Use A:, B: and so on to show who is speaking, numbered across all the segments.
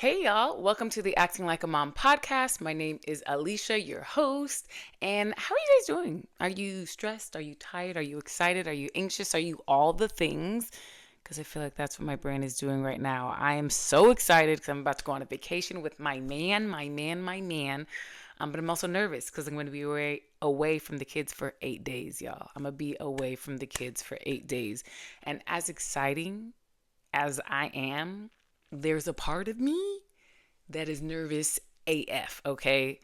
A: Hey y'all, welcome to the Acting Like a Mom podcast. My name is Alicia, your host. And how are you guys doing? Are you stressed? Are you tired? Are you excited? Are you anxious? Are you all the things? Because I feel like that's what my brain is doing right now. I am so excited because I'm about to go on a vacation with my man. But I'm also nervous because I'm going to be away from the kids for 8 days, y'all. I'm going to be away from the kids for 8 days. And as exciting as I am, there's a part of me that is nervous AF, okay?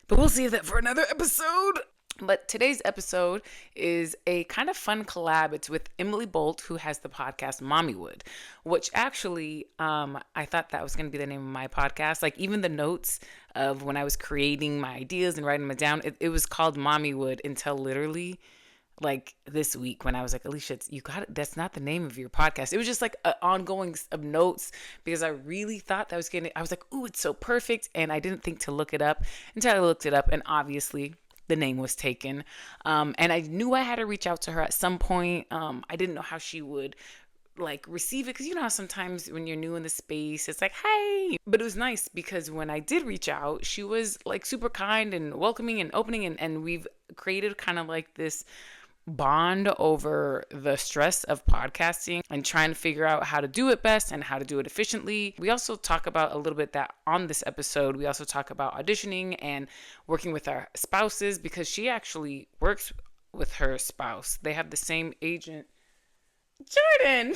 A: But we'll save that for another episode. But today's episode is a kind of fun collab. It's with Emily Bolt, who has the podcast Mommywood, which actually, I thought that was going to be the name of my podcast. Like even the notes of when I was creating my ideas and writing them down, it was called Mommywood until literally like this week when I was like, Alicia, you got it. That's not the name of your podcast. It was just like an ongoing of notes because I really thought that I was like, ooh, it's so perfect. And I didn't think to look it up until I looked it up. And obviously the name was taken. And I knew I had to reach out to her at some point. I didn't know how she would like receive it because you know how sometimes when you're new in the space it's like, hey, but it was nice because when I did reach out, she was like super kind and welcoming and opening, and we've created kind of like this bond over the stress of podcasting and trying to figure out how to do it best and how to do it efficiently. We also talk about a little bit that on this episode. We also talk about auditioning and working with our spouses because she actually works with her spouse. They have the same agent. Jordan!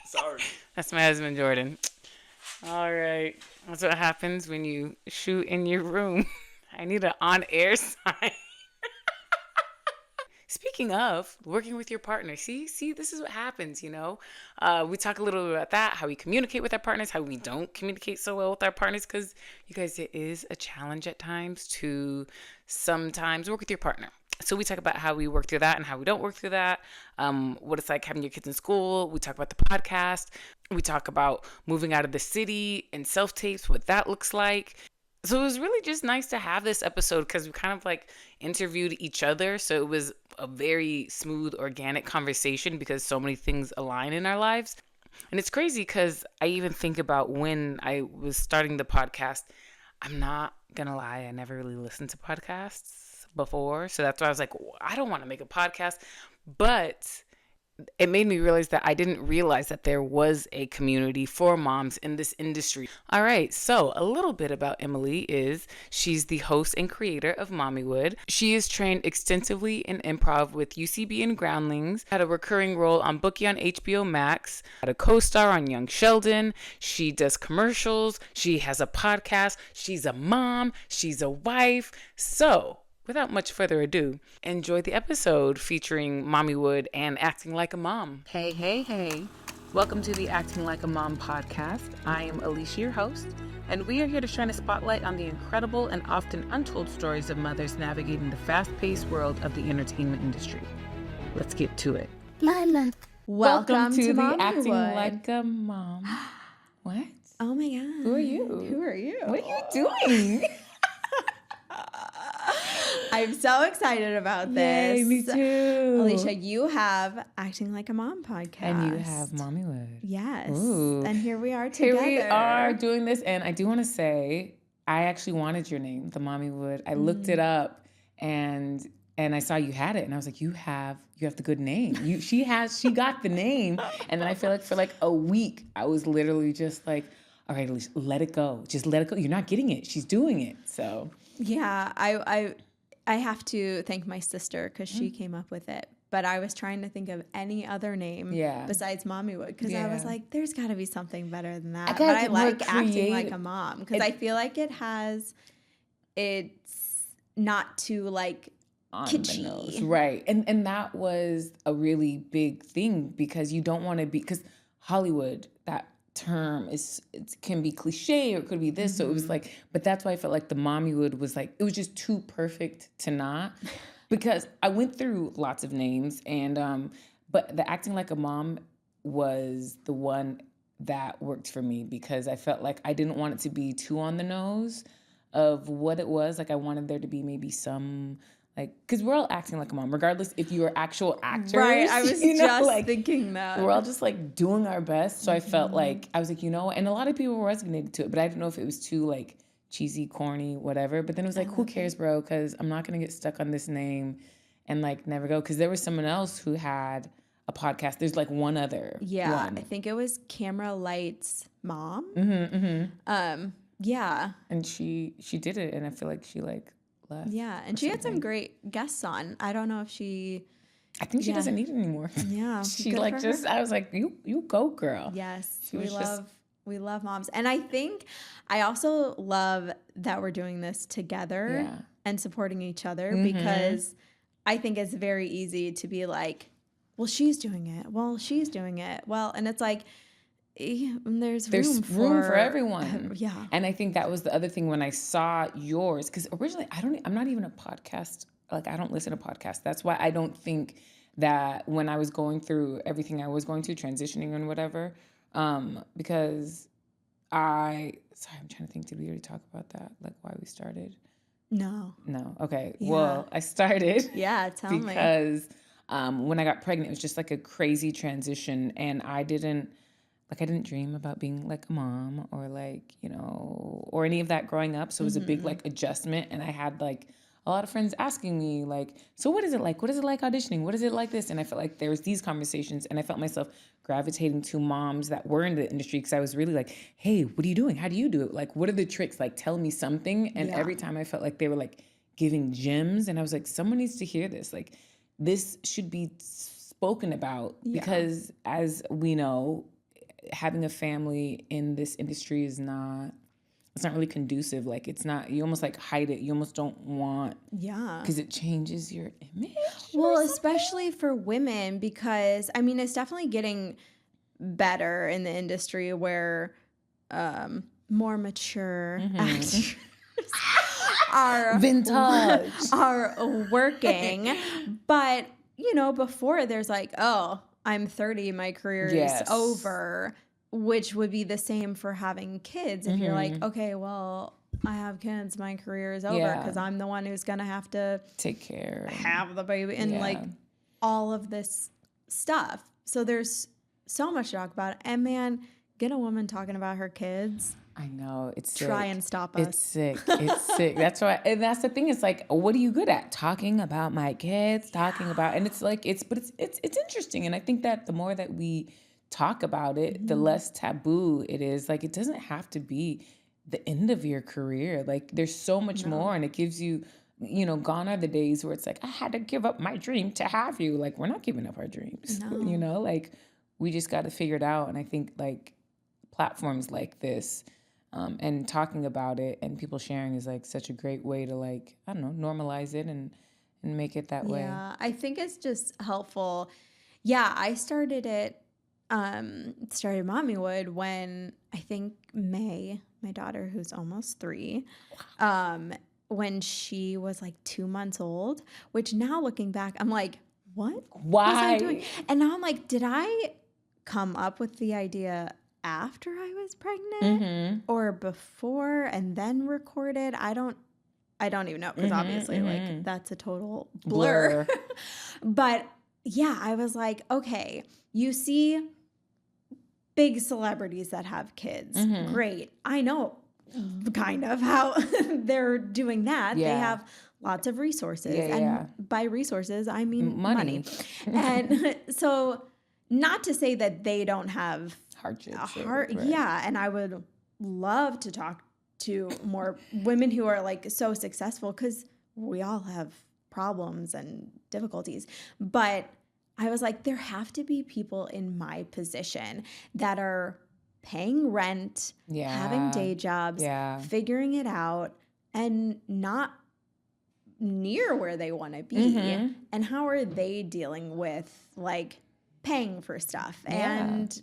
B: Sorry.
A: That's my husband, Jordan. All right. That's what happens when you shoot in your room. I need an on-air sign. Speaking of working with your partner, see, this is what happens, you know? We talk a little bit about that, how we communicate with our partners, how we don't communicate so well with our partners, because you guys, it is a challenge at times to sometimes work with your partner. So we talk about how we work through that and how we don't work through that, what it's like having your kids in school. We talk about the podcast. We talk about moving out of the city and self-tapes, what that looks like. So it was really just nice to have this episode because we kind of like interviewed each other. So it was a very smooth, organic conversation because so many things align in our lives. And it's crazy because I even think about when I was starting the podcast, I'm not going to lie, I never really listened to podcasts before. So that's why I was like, I don't want to make a podcast. But it made me realize that I didn't realize that there was a community for moms in this industry. All right, so a little bit about Emily is she's the host and creator of Mommywood. She is trained extensively in improv with UCB and Groundlings, had a recurring role on Bookie on HBO Max, had a co-star on Young Sheldon. She does commercials. She has a podcast. She's a mom. She's a wife. So without much further ado, enjoy the episode featuring Mommywood and Acting Like a Mom. Hey. Welcome to the Acting Like a Mom podcast. I am Alicia, your host, and we are here to shine a spotlight on the incredible and often untold stories of mothers navigating the fast-paced world of the entertainment industry. Let's get to it.
C: Mama.
A: Welcome to the
C: Mommywood.
A: Acting Like a Mom. What?
C: Oh my God.
A: Who are you?
C: Who are you?
A: What are you doing?
C: I'm so excited about this.
A: Yay, me too.
C: Alicia, you have Acting Like a Mom podcast.
A: And you have Mommywood.
C: Yes.
A: Ooh.
C: And here we are together.
A: Here we are doing this. And I do want to say, I actually wanted your name, the Mommywood. I looked it up and I saw you had it. And I was like, you have the good name. She got the name. And then I feel like for like a week, I was literally just like, all right, Alicia, let it go. Just let it go. You're not getting it. She's doing it. So
C: yeah, I have to thank my sister because she came up with it. But I was trying to think of any other name besides Mommywood because I was like, there's got to be something better than that. But I like Acting Like a Mom because I feel like it's not too like
A: on
C: kitschy.
A: The nose. Right. And that was a really big thing because you don't want to be, because Hollywood, that term it can be cliche or it could be this. So it was like, but that's why I felt like the Mommywood was like, it was just too perfect to not, because I went through lots of names and, but the Acting Like a Mom was the one that worked for me because I felt like I didn't want it to be too on the nose of what it was. Like I wanted there to be maybe some like, because we're all acting like a mom, regardless if you're actual actors.
C: Right, I was just thinking that.
A: We're all just like doing our best. So I felt like, I was like, and a lot of people resonated to it, but I didn't know if it was too like cheesy, corny, whatever. But then it was like, who cares, bro? Because I'm not going to get stuck on this name and like never go. Because there was someone else who had a podcast. There's like one other one.
C: I think it was Camera Light's mom. Yeah.
A: And she did it, and I feel like she like left.
C: Yeah, and she had some great guests on. I don't know if she...
A: I think she doesn't need it anymore.
C: Yeah.
A: She like just... I was like, you go, girl.
C: Yes. We love moms. And I think I also love that we're doing this together and supporting each other, because I think it's very easy to be like, well, she's doing it. Well, she's doing it. Well, and it's like, there's room
A: for everyone.
C: Yeah.
A: And I think that was the other thing when I saw yours, because originally I'm not even a podcast. Like, I don't listen to podcasts. That's why I don't think that when I was going through everything I was going through, transitioning and whatever, because I'm trying to think, did we already talk about that? Like why we started?
C: No.
A: Okay. Yeah. Well, I started.
C: Yeah. Tell me.
A: Because when I got pregnant, it was just like a crazy transition, and I didn't dream about being like a mom or like, or any of that growing up. So it was a big like adjustment. And I had like a lot of friends asking me like, so what is it like? What is it like auditioning? What is it like this? And I felt like there was these conversations, and I felt myself gravitating to moms that were in the industry, because I was really like, hey, what are you doing? How do you do it? Like, what are the tricks? Like, tell me something. And every time I felt like they were like giving gems, and I was like, someone needs to hear this. Like, this should be spoken about, because as we know, having a family in this industry it's not really conducive. Like, it's not, you almost like hide it. You almost don't want, because it changes your image.
C: Well, especially for women, because I mean, it's definitely getting better in the industry where more mature actors are
A: vintage
C: are working. But before there's like, oh, I'm 30, my career is over, which would be the same for having kids. If you're like, okay, well, I have kids, my career is over, because I'm the one who's going to have to
A: take care,
C: have the baby, and like all of this stuff. So there's so much to talk about. And man, get a woman talking about her kids.
A: I know, it's
C: try
A: sick.
C: And stop us.
A: It's sick. It's sick. That's why, and that's the thing. It's like, what are you good at? Talking about my kids, talking about, and it's like, it's interesting. And I think that the more that we talk about it, the less taboo it is. Like, it doesn't have to be the end of your career. Like, there's so much more, and it gives you, gone are the days where it's like, I had to give up my dream to have you. Like, we're not giving up our dreams.
C: No.
A: Like, we just got to figure it out. And I think like platforms like this, and talking about it and people sharing is like such a great way to like, I don't know, normalize it and make it that way.
C: Yeah, I think it's just helpful. Yeah, I started Mommywood when I think May, my daughter who's almost 3, when she was like 2 months old, which now looking back, I'm like, what?
A: Why?
C: Was I doing? And now I'm like, did I come up with the idea after I was pregnant or before and then recorded? I don't even know, because obviously like that's a total blur. But yeah, I was like, okay, you see big celebrities that have kids. Great. I know kind of how they're doing that. They have lots of resources. By resources, I mean money. And so, not to say that they don't have
A: hardships.
C: Yeah, and I would love to talk to more women who are like so successful, because we all have problems and difficulties. But I was like, there have to be people in my position that are paying rent, having day jobs, figuring it out, and not near where they want to be. And how are they dealing with like paying for stuff and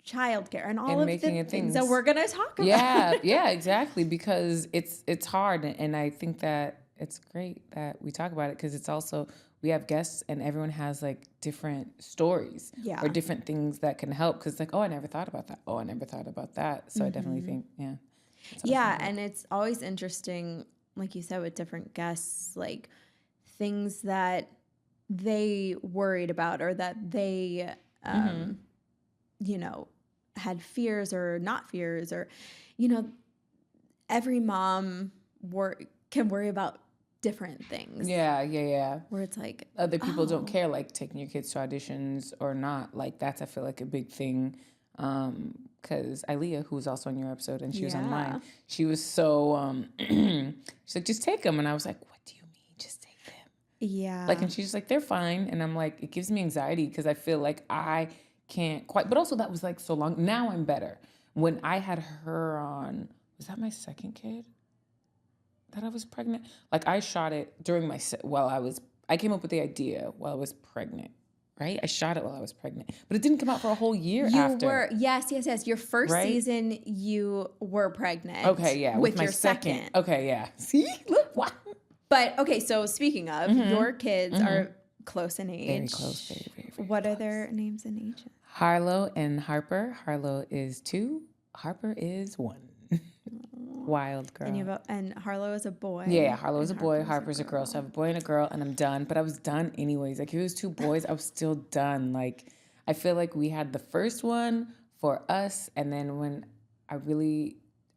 C: childcare and all of the things that we're going to talk about?
A: Yeah, exactly. Because it's hard. And I think that it's great that we talk about it, because it's also, we have guests and everyone has like different stories or different things that can help. Because like, oh, I never thought about that. Oh, I never thought about that. So I definitely think, and
C: it's always interesting, like you said, with different guests, like things that they worried about or that they, you know, had fears or not fears, or, you know, every mom can worry about different things.
A: Yeah.
C: Where it's like
A: other people don't care, like taking your kids to auditions or not. Like that's, I feel like, a big thing. Because Ilea, who was also on your episode and she was on mine, she was so she's like, just take them, and I was like, what do you mean, just take them?
C: Yeah.
A: Like, and she's like, they're fine, and I'm like, it gives me anxiety because I feel like I can't quite. But also that was like so long. Now I'm better. When I had her on, was that my second kid that I was pregnant? Like I shot it during I came up with the idea while I was pregnant, right? I shot it while I was pregnant, but it didn't come out for a whole year after.
C: Yes. Your first season, you were pregnant.
A: Okay, yeah.
C: With your second.
A: Okay, yeah. See? Look, what?
C: But, okay, so speaking of, your kids are close in age.
A: Very close, very
C: What
A: close.
C: are their names in age?
A: Harlow and Harper. Harlow is 2. Harper is 1. Wild girl.
C: And Harlow is a boy.
A: Yeah, Harlow is a boy. Harper's a girl. So I have a boy and a girl, and I'm done. But I was done anyways. Like, if it was 2 boys, I was still done. Like, I feel like we had the first one for us, and then when I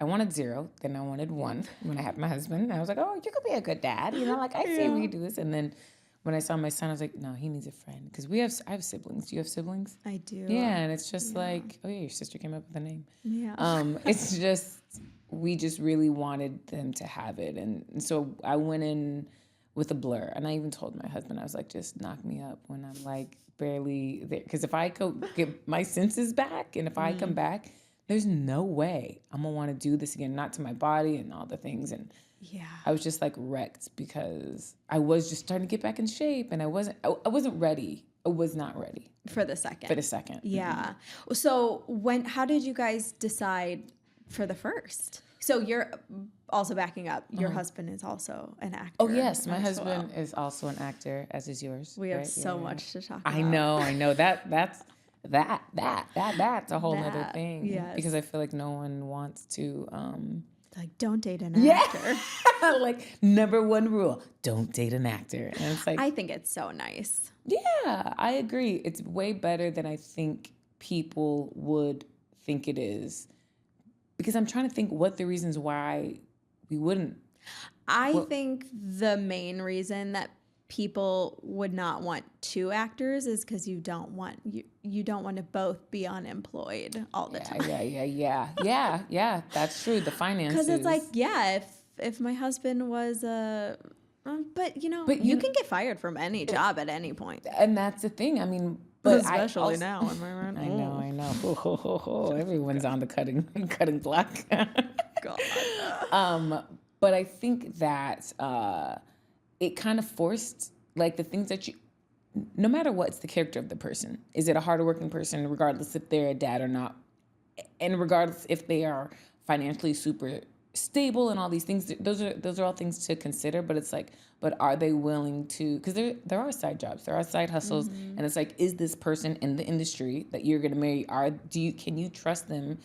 A: wanted 0, then I wanted 1 when I had my husband. I was like, oh, you could be a good dad. You know, like, I see we can do this. And then when I saw my son, I was like, no, he needs a friend. Because I have siblings. Do you have siblings?
C: I do.
A: Yeah, and it's just like, oh, yeah, your sister came up with a name.
C: Yeah.
A: It's just, we just really wanted them to have it. And so I went in with a blur. And I even told my husband, I was like, just knock me up when I'm like barely there. Because if I could get my senses back and if I come back, there's no way I'm going to want to do this again. Not to my body and all the things. And I was just like wrecked because I was just starting to get back in shape and I wasn't ready. I was not ready.
C: For the second. Yeah. Mm-hmm. So how did you guys decide for the first? So you're also backing up. Your husband is also an actor.
A: Oh, yes. My husband is also an actor, as is yours.
C: We have so much to talk about.
A: I know. That's a whole other thing.
C: Yes.
A: Because I feel like no one wants to...
C: like, don't date an actor.
A: Like, number 1 rule, don't date an actor. And it's like...
C: I think it's so nice.
A: Yeah, I agree. It's way better than I think people would think it is. Because I'm trying to think what the reasons why we wouldn't.
C: I think the main reason that people would not want 2 actors is because you don't want to both be unemployed all the time.
A: Yeah. That's true. The finances.
C: Because it's like, if my husband was but you can get fired from any job at any point.
A: And that's the thing. I mean, but
C: especially now, am I right?
A: I know. Everyone's on the cutting block.
C: God.
A: But I think that it kind of forced, like, the things that no matter what, it's the character of the person. Is it a hardworking person, regardless if they're a dad or not, and regardless if they are financially super stable and all these things? Those are all things to consider. But it's like, but are they willing to? Because there are side jobs, there are side hustles, and it's like, is this person in the industry that you're gonna marry? Can you trust them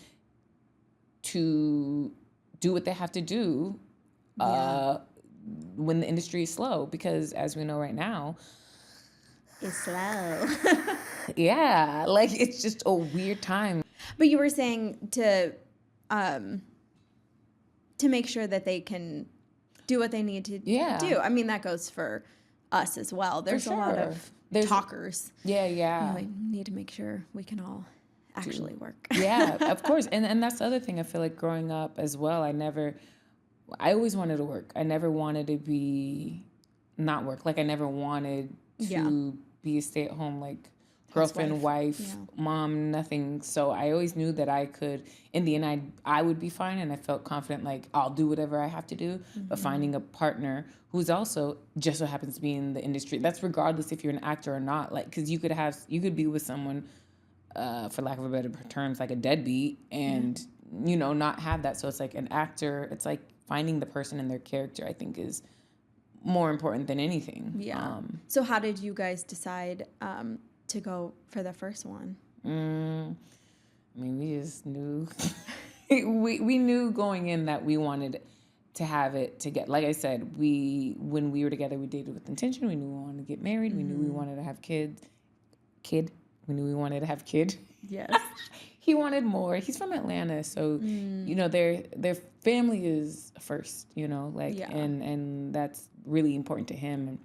A: to do what they have to do? When the industry is slow, because as we know right now,
C: it's slow.
A: Yeah, like, it's just a weird time.
C: But you were saying to make sure that they can do what they need to do. I mean, that goes for us as well. There's a lot of talkers.
A: Yeah.
C: We need to make sure we can all actually work.
A: Yeah, of course. And that's the other thing. I feel like growing up as well, I always wanted to work. I never wanted to be not work. Like, I never wanted to be a stay-at-home, like, girlfriend, wife, mom, nothing. So I always knew that I could, in the end, I would be fine. And I felt confident, like, I'll do whatever I have to do. But finding a partner who's also just so happens to be in the industry, that's regardless if you're an actor or not. Like, because you could be with someone, for lack of a better terms, like a deadbeat, and, not have that. So it's like an actor, it's like, finding the person and their character, I think, is more important than anything.
C: Yeah. So how did you guys decide to go for the first one?
A: I mean, we just knew. we knew going in that we wanted to have it to get, like I said, when we were together, we dated with intention. We knew we wanted to get married. We knew we wanted to have kid. We knew we wanted to have kid.
C: Yes.
A: He wanted more. He's from Atlanta, so you know their family is first. You know, like and that's really important to him.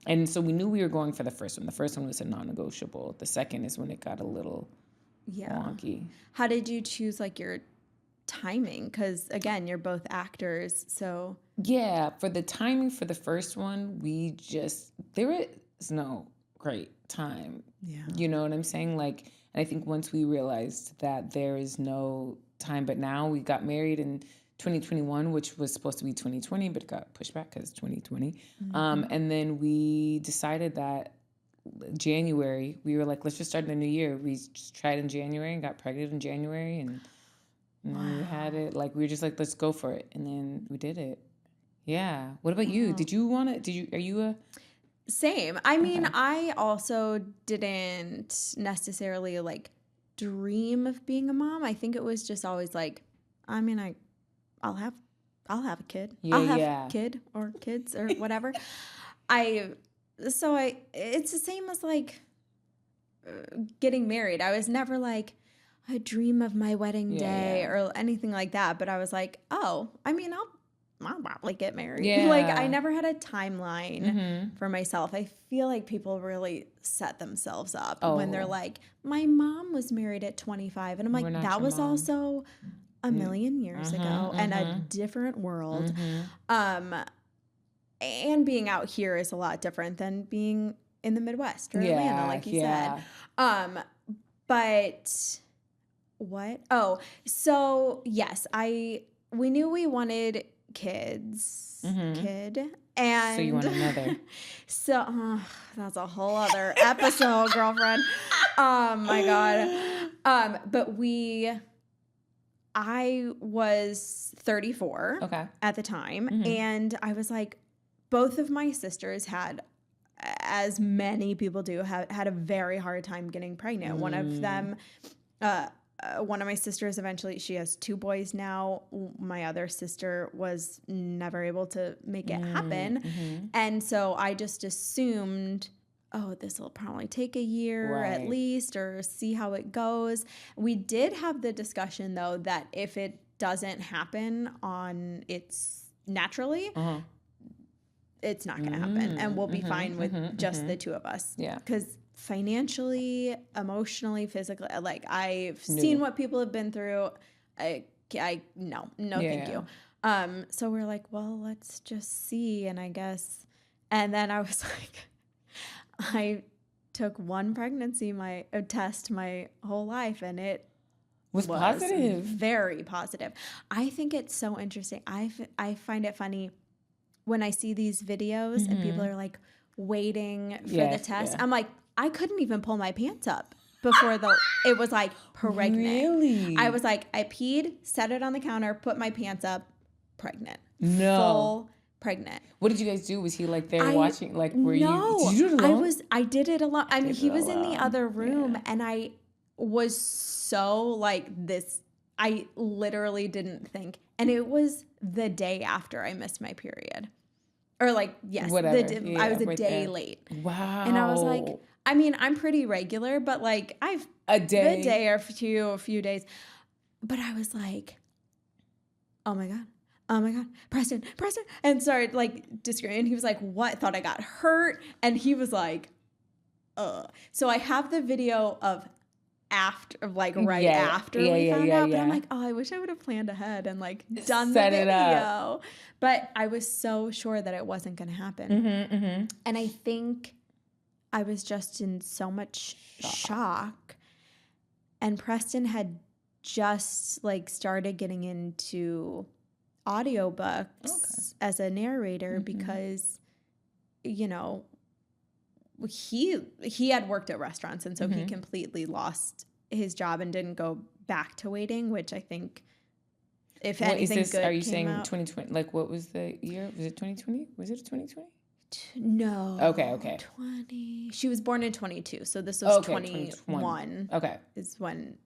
A: And so we knew we were going for the first one. The first one was a non-negotiable. The second is when it got a little wonky.
C: How did you choose like your timing? Because again, you're both actors, so
A: yeah. For the timing for the first one, there is no great time. Yeah, you know what I'm saying? Like, and I think once we realized that there is no time, but now we got married in 2021, which was supposed to be 2020, but it got pushed back because 2020. And then we decided that January, we were like, let's just start in the new year. We just tried in January and got pregnant in January, and then we had it. Like, we were just like, let's go for it. And then we did it. Yeah. What about you? Did you want to, are you a...
C: Same. I mean, I also didn't necessarily like dream of being a mom. I think it was just always like, I mean, I'll have a kid. I'll have a kid or kids or whatever. It's the same as like getting married. I was never like a dream of my wedding day or anything like that. But I was like, oh, I mean, I'll probably get married. Yeah. Like I never had a timeline for myself. I feel like people really set themselves up when they're like, my mom was married at 25. And I'm like, that was also a million years ago and a different world. And being out here is a lot different than being in the Midwest or Atlanta, like you said. But what? Oh, so yes, we knew we wanted kids, and
A: so you want another.
C: So that's a whole other episode, girlfriend. Oh my God. But I was 34 at the time, and I was like, both of my sisters had, as many people do, had a very hard time getting pregnant. One of them, one of my sisters eventually, she has 2 boys now. My other sister was never able to make it happen. And so I just assumed, oh, this will probably take a year at least, or see how it goes. We did have the discussion, though, that if it doesn't happen on its naturally, it's not going to happen, and we'll be fine with just the 2 of us. Yeah. Because financially, emotionally, physically, like I've seen what people have been through. No, thank you. So we're like, well, let's just see. And I guess, and then I was like, I took one pregnancy, test my whole life, and it was positive, very positive. I think it's so interesting. I find it funny when I see these videos and people are like waiting for the test. I'm like, I couldn't even pull my pants up before it was like pregnant. Really? I was like, I peed, set it on the counter, put my pants up, pregnant. No. Full pregnant.
A: What did you guys do? Was he like there watching? Like, were you? Did you do it alone?
C: I did it alone. I mean, he was in the other room, and I was so like this. I literally didn't think, and it was the day after I missed my period, or like whatever. I was a day late. Wow. And I was like, I mean, I'm pretty regular, but like I've a day or a few days, but I was like, oh my God, Preston, and started like disagreeing. And he was like, what? Thought I got hurt. And he was like, So I have the video of after we found out. But I'm like, oh, I wish I would have planned ahead and like done the video. But I was so sure that it wasn't going to happen. And I think I was just in so much shock. And Preston had just like started getting into audiobooks as a narrator because, you know, he had worked at restaurants, and so he completely lost his job and didn't go back to waiting, which I think if anything good
A: are you saying 2020? Like, what was the year? Was it 2020? Was it 2020?
C: No.
A: Okay.
C: 20. She was born in 22, so this was 21.
A: Okay.
C: Is when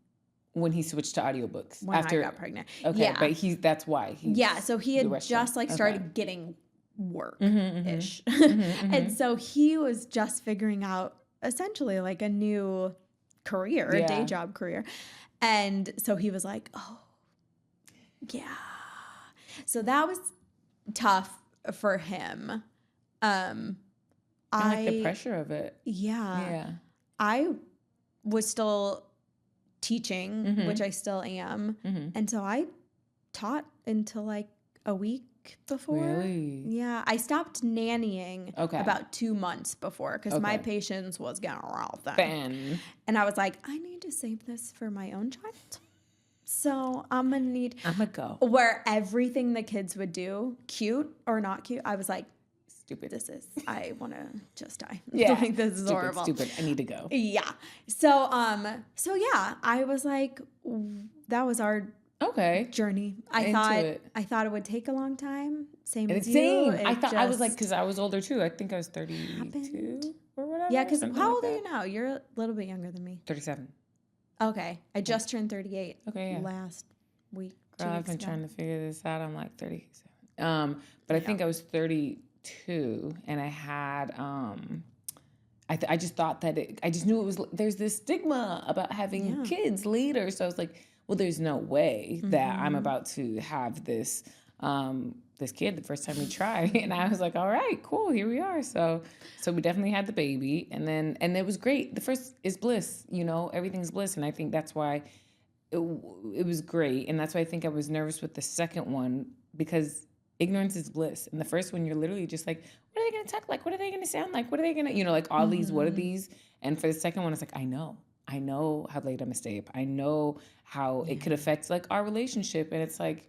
C: when
A: he switched to audiobooks.
C: When I got pregnant.
A: Okay, yeah. But that's why.
C: So he had just like started getting work-ish. And so he was just figuring out essentially like a new career, a day job career. And so he was like, oh, yeah. So that was tough for him.
A: And like the pressure of it.
C: Yeah. I was still teaching, which I still am. And so I taught until like a week before.
A: Really?
C: Yeah. I stopped nannying about 2 months before because my patience was getting real thin. And I was like, I need to save this for my own child. So I'm going to
A: go.
C: Where everything the kids would do, cute or not cute, I was like,
A: stupid.
C: I want to just die.
A: Yeah.
C: Like, this is horrible.
A: Stupid. I need to go.
C: Yeah. So yeah, I was like, that was our journey. I thought it would take a long time. Same as you.
A: I was like, because I was older too. I think I was 32 or whatever.
C: Yeah, because how old are you now? You're a little bit younger than me.
A: 37.
C: Okay. I just turned 38 last week.
A: Girl, I've been trying to figure this out. I'm like 37. But I think I was 32 and I had I just thought that I just knew it was, there's this stigma about having kids later. So I was like, well, there's no way that I'm about to have this this kid the first time we try. And I was like, all right, cool, here we are. So we definitely had the baby, and it was great. The first is bliss, everything's bliss. And I think that's why it was great. And that's why I think I was nervous with the second one, because ignorance is bliss. And the first one, you're literally just like, what are they going to talk like? What are they going to sound like? What are they going to, like all these, what are these? And for the second one, it's like, I know how late I'm going to stay up. I know how it could affect like our relationship. And it's like,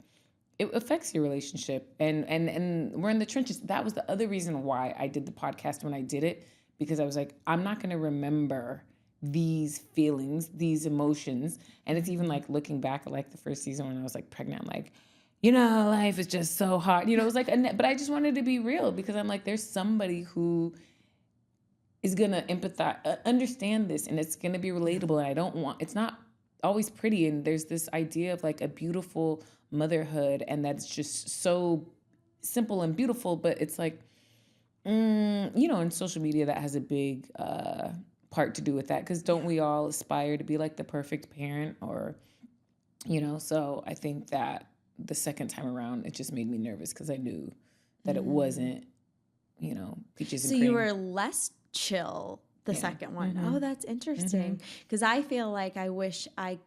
A: it affects your relationship. And we're in the trenches. That was the other reason why I did the podcast when I did it, because I was like, I'm not going to remember these feelings, these emotions. And it's even like looking back at like the first season when I was like pregnant, I'm like, life is just so hard. It was like, but I just wanted to be real, because I'm like, there's somebody who is going to empathize, understand this, and it's going to be relatable. And it's not always pretty. And there's this idea of like a beautiful motherhood, and that's just so simple and beautiful, but it's like, in social media, that has a big part to do with that, because don't we all aspire to be like the perfect parent, or, so I think that the second time around, it just made me nervous because I knew that it wasn't, peaches and cream.
C: So you were less chill the second one. Oh, that's interesting. Because I feel like I wish my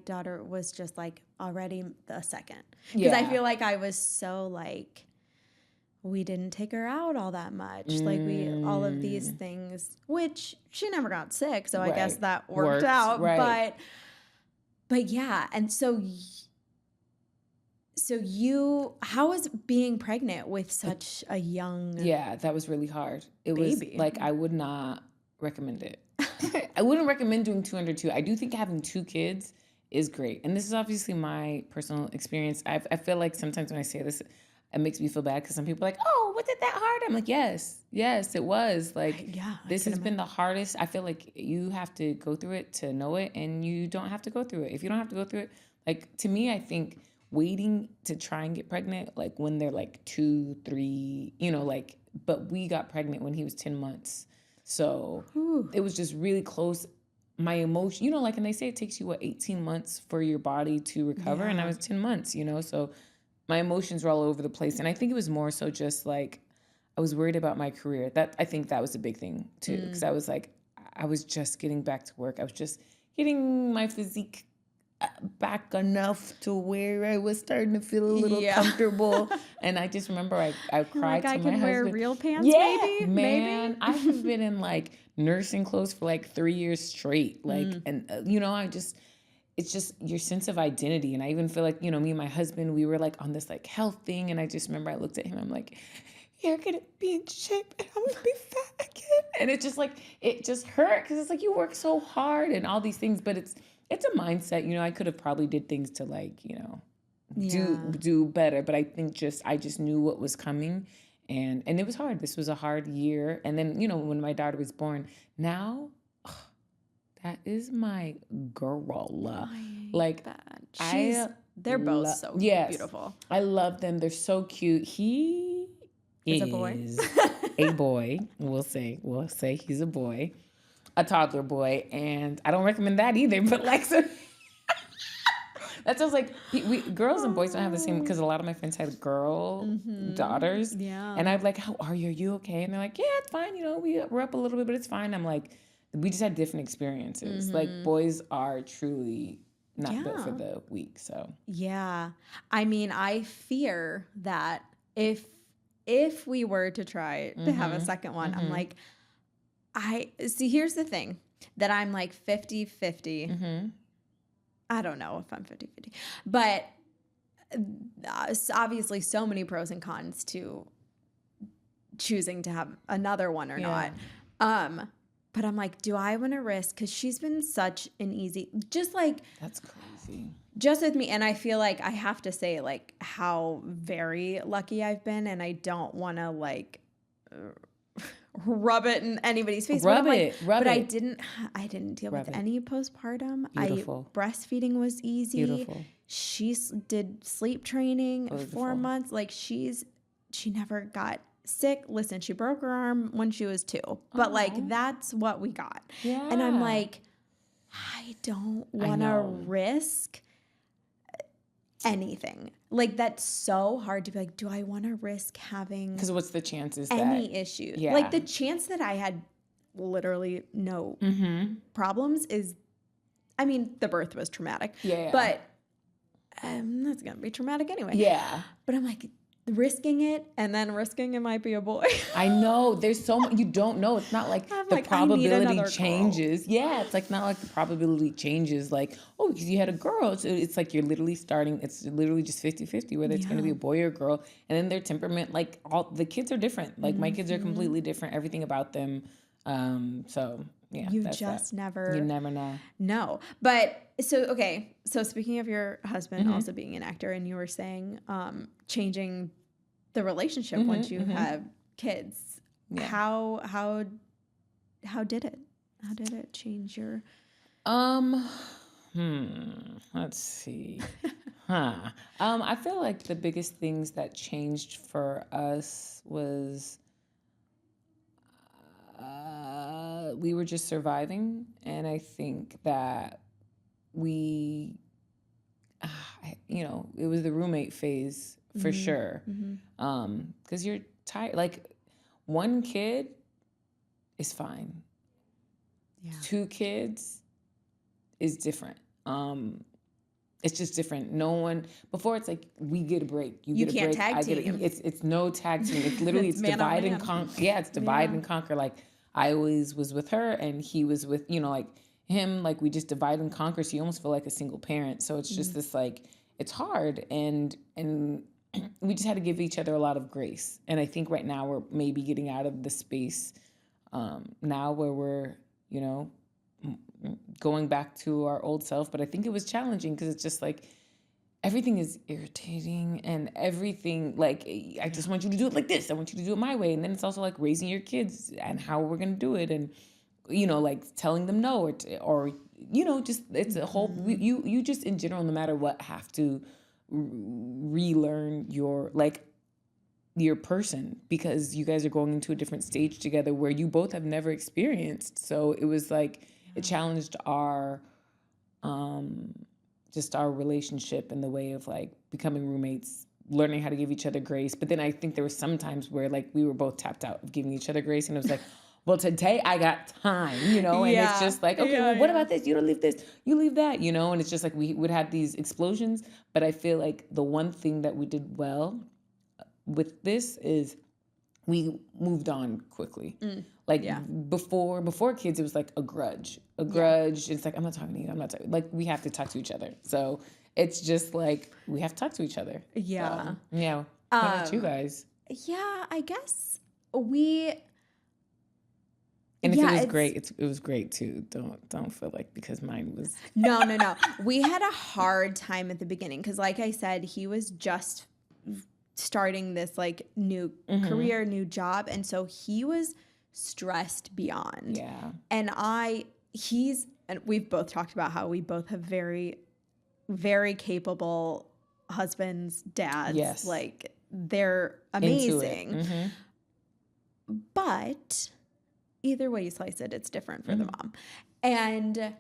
C: daughter was just like already the second. Because I feel like I was so like, we didn't take her out all that much. Like all of these things, which she never got sick. So I guess that worked out. Right. But yeah, and so how was being pregnant with such a young
A: that was really hard. It
C: baby.
A: Was like, I would not recommend it. I wouldn't recommend doing 2 under 2. I do think having 2 kids is great. And this is obviously my personal experience. I feel like sometimes when I say this, it makes me feel bad, because some people are like, oh, was it that hard? I'm like, yes, it was. Like, this has been the hardest. I feel like you have to go through it to know it, and you don't have to go through it. If you don't have to go through it, like, to me, I think waiting to try and get pregnant, like when they're like 2, 3, but we got pregnant when he was 10 months. So it was just really close. My emotion, like, and they say it takes you 18 months for your body to recover. And I was 10 months, so my emotions were all over the place. And I think it was more so just like, I was worried about my career. I think that was a big thing too. Because I was like, I was just getting back to work. I was just getting my physique back enough to where I was starting to feel a little comfortable. And I just remember I cried to my husband. I can wear
C: real pants, maybe?
A: Man, I have been in like nursing clothes for like 3 years straight. Like, and it's just your sense of identity. And I even feel like, me and my husband, we were like on this like health thing. And I just remember I looked at him, I'm like, you're going to be in shape and I'm going to be fat again. And it just hurt, because it's like, you work so hard and all these things, but it's a mindset. I could have probably did things to like, do better. But I think I just knew what was coming, and it was hard. This was a hard year. And then, when my daughter was born, now, That is my girl.
C: Like, they're both so beautiful.
A: I love them. They're so cute. He is
C: a boy.
A: A boy. We'll say he's a boy, a toddler boy, and I don't recommend that either. But like, so that sounds like girls and boys don't have the same, because a lot of my friends had girl daughters.
C: Yeah.
A: And I'm like, how are you? Are you okay? And they're like, yeah, it's fine. You know, we're up a little bit, but it's fine. I'm like, we just had different experiences. Like, boys are truly not built for the weak. So
C: yeah, I mean, I fear that if we were to try to have a second one, I'm like, here's the thing, that I'm like 50-50. I don't know if I'm 50-50, but obviously so many pros and cons to choosing to have another one or not. But I'm like, do I want to risk? Because she's been such an easy, just like.
A: That's crazy.
C: Just with me. And I feel like I have to say, like, how very lucky I've been. And I don't want to, like, rub it in anybody's face.
A: Rub
C: but
A: it.
C: I didn't deal with any postpartum.
A: Beautiful.
C: Breastfeeding was easy.
A: Beautiful.
C: She did sleep training.
A: Beautiful.
C: 4 months. Like, she never got sick. Listen, she broke her arm when she was 2, but like, that's what we got.
A: Yeah.
C: And I'm like, I don't want to risk anything. Like, that's so hard to be like, do I want to risk having,
A: because what's the chances
C: any issues?
A: Yeah.
C: Like, the chance that I had literally no problems is, I mean, the birth was traumatic.
A: Yeah.
C: But that's gonna be traumatic anyway.
A: Yeah.
C: But I'm like, risking it and then risking it might be a boy.
A: I know. There's so much you don't know. It's not like the probability changes. Yeah, it's like not like the probability changes. Like, oh, because you had a girl. So it's like you're literally starting. It's literally just 50-50 whether it's going to be a boy or a girl. And then their temperament, like all the kids are different. Like my kids are completely different. Everything about them. So yeah,
C: you never
A: know.
C: No, but so speaking of your husband also being an actor, and you were saying changing the relationship once you have kids, how did it change your
A: let's see. I feel like the biggest things that changed for us was we were just surviving, and I think that we, it was the roommate phase for sure. Because you're tired. Like, one kid is fine. Yeah. 2 kids is different. It's just different. No one before, it's like we get a break. You get a break.
C: Tag team.
A: It's no tag team. It's literally it's divide and conquer. Yeah, it's divide and conquer. Like, I always was with her and he was with, like him. Like, we just divide and conquer. So you almost feel like a single parent. So it's just this, like, it's hard, and we just had to give each other a lot of grace. And I think right now we're maybe getting out of the space now where we're, going back to our old self. But I think it was challenging because it's just like everything is irritating and everything, like, I just want you to do it like this. I want you to do it my way. And then it's also like raising your kids and how we're going to do it. And, like telling them no or just, it's a whole, you just in general, no matter what, have to relearn your person, because you guys are going into a different stage together where you both have never experienced. So it was like, it challenged our, just our relationship in the way of like becoming roommates, learning how to give each other grace. But then I think there were some times where like we were both tapped out of giving each other grace, and it was like, well, today I got time, and it's just like, okay, well, what about this? You don't leave this, you leave that, and it's just like we would have these explosions. But I feel like the one thing that we did well with this is we moved on quickly. Before kids, it was like a grudge. It's like, I'm not talking to you. I'm not talking. Like, we have to talk to each other. So it's just like, we have to talk to each other.
C: Yeah.
A: So, yeah. What about you guys?
C: Yeah, I guess we.
A: And if it was great, it was great too. Don't feel like because mine was.
C: No. We had a hard time at the beginning because, like I said, he was just starting this like new career, new job, and so he was stressed beyond.
A: Yeah.
C: And and we've both talked about how we both have very, very capable husbands, dads.
A: Yes.
C: Like, they're amazing. But either way you slice it, it's different for the mom. And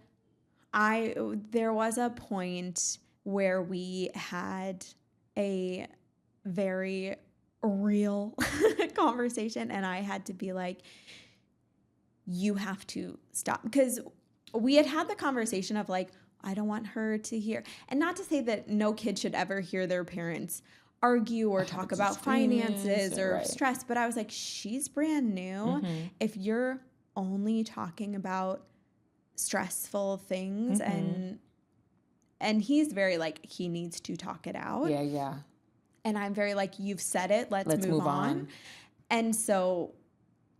C: there was a point where we had a very real conversation, and I had to be like, you have to stop. Because we had the conversation of like, I don't want her to hear. And not to say that no kid should ever hear their parents argue or talk about finances or stress, but I was like, she's brand new. If you're only talking about stressful things and he's very like, he needs to talk it out.
A: Yeah.
C: And I'm very like, you've said it, let's move on. And so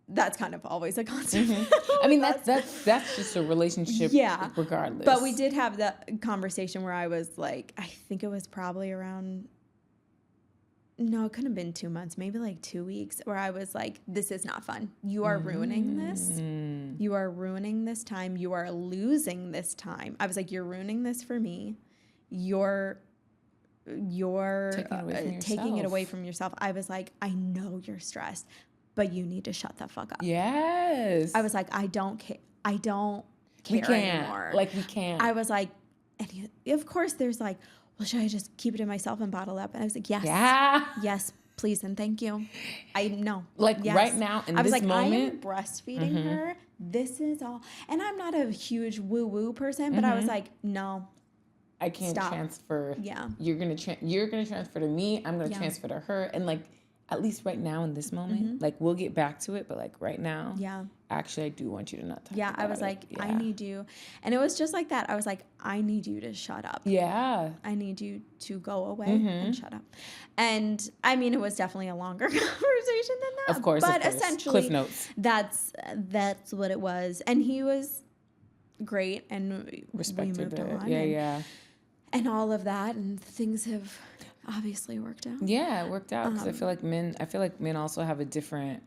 C: that's kind of always a constant.
A: I mean, that's just a relationship regardless.
C: But we did have the conversation where I was like, I think it was probably around, no, it couldn't have been 2 months, maybe like 2 weeks, where I was like, this is not fun. You are ruining this. You are ruining this time. You are losing this time. I was like, you're ruining this for me. You're taking it away from yourself. I was like, I know you're stressed, but you need to shut the fuck up.
A: Yes.
C: I was like, I don't care. I don't care anymore.
A: Like, we can't.
C: I was like, and of course there's like, well, should I just keep it to myself and bottle up? And I was like, yes. Yeah. Yes, please and thank you. I know.
A: Like, yes. Right now in this moment.
C: I am breastfeeding her. This is all. And I'm not a huge woo-woo person, but I was like, no.
A: I can't transfer.
C: Yeah.
A: You're gonna transfer to me. I'm gonna transfer to her. And like, at least right now in this moment, like, we'll get back to it, but like right now, actually, I do want you to not talk about it.
C: I was like, I need you. And it was just like that. I was like, I need you to shut up.
A: Yeah.
C: I need you to go away and shut up. And I mean, it was definitely a longer conversation than that.
A: Of course.
C: But essentially,
A: Cliff Notes.
C: That's what it was. And he was great, and
A: respected
C: we moved on.
A: Yeah.
C: And all of that, and things have obviously worked out.
A: Yeah, it worked out, because I feel like men also have a different,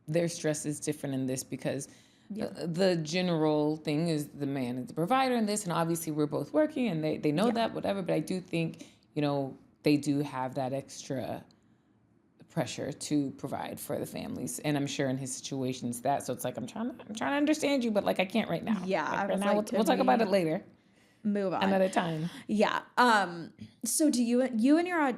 A: their stress is different in this, because the general thing is the man is the provider in this, and obviously we're both working, and they know that, whatever, but I do think, they do have that extra pressure to provide for the families, and I'm sure in his situation it's that, so it's like, I'm trying to understand you, but like, I can't right now.
C: Yeah.
A: Like, right now, we'll talk about it later.
C: Move on.
A: Another time.
C: Yeah. So do you and your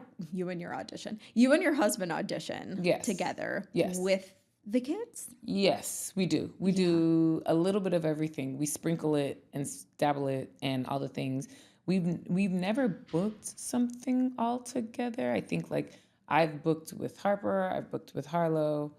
C: husband audition together with the kids?
A: Yes, we do. We do a little bit of everything. We sprinkle it and dabble it and all the things. We've never booked something all together. I think like I've booked with Harper, I've booked with Harlow,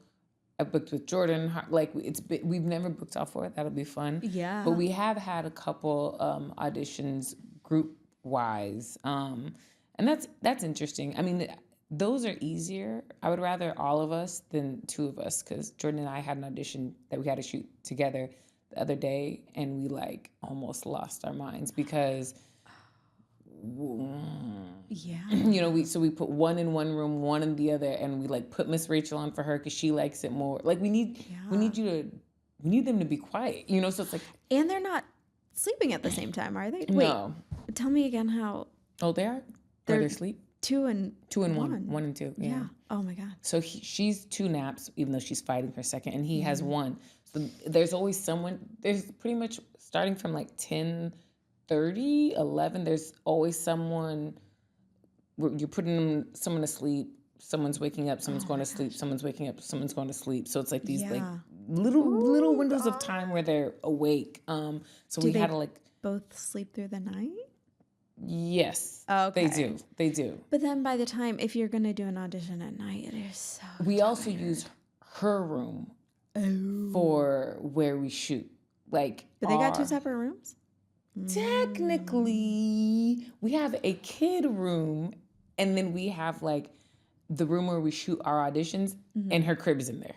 A: I've booked with Jordan. Like we've never booked all four. That'll be fun.
C: Yeah.
A: But we have had a couple auditions group wise, and that's interesting. I mean, those are easier. I would rather all of us than two of us, because Jordan and I had an audition that we had to shoot together the other day, and we like almost lost our minds because.
C: Yeah.
A: We put one in one room, one in the other, and we like put Miss Rachel on for her because she likes it more. Like we need them to be quiet, so it's like.
C: And they're not sleeping at the same time, are they?
A: No.
C: Wait, tell me again how.
A: Oh, they are. They're asleep.
C: Two and one.
A: 1 and 2. Yeah.
C: Oh my God.
A: So she's 2 naps, even though she's fighting for second, and he has 1. So there's always someone. There's pretty much starting from like 10:30, 11. There's always someone. You're putting someone to sleep. Someone's waking up. Someone's going to sleep. Someone's waking up. Someone's going to sleep. So it's like these like little windows of time where they're awake. So we had to like
C: both sleep through the night.
A: Yes.
C: Okay.
A: They do.
C: But then by the time, if you're going to do an audition at night, it is so
A: We also use her room for where we shoot. Like,
C: but they got 2 separate rooms?
A: Technically, we have a kid room, and then we have like the room where we shoot our auditions, and her crib is in there.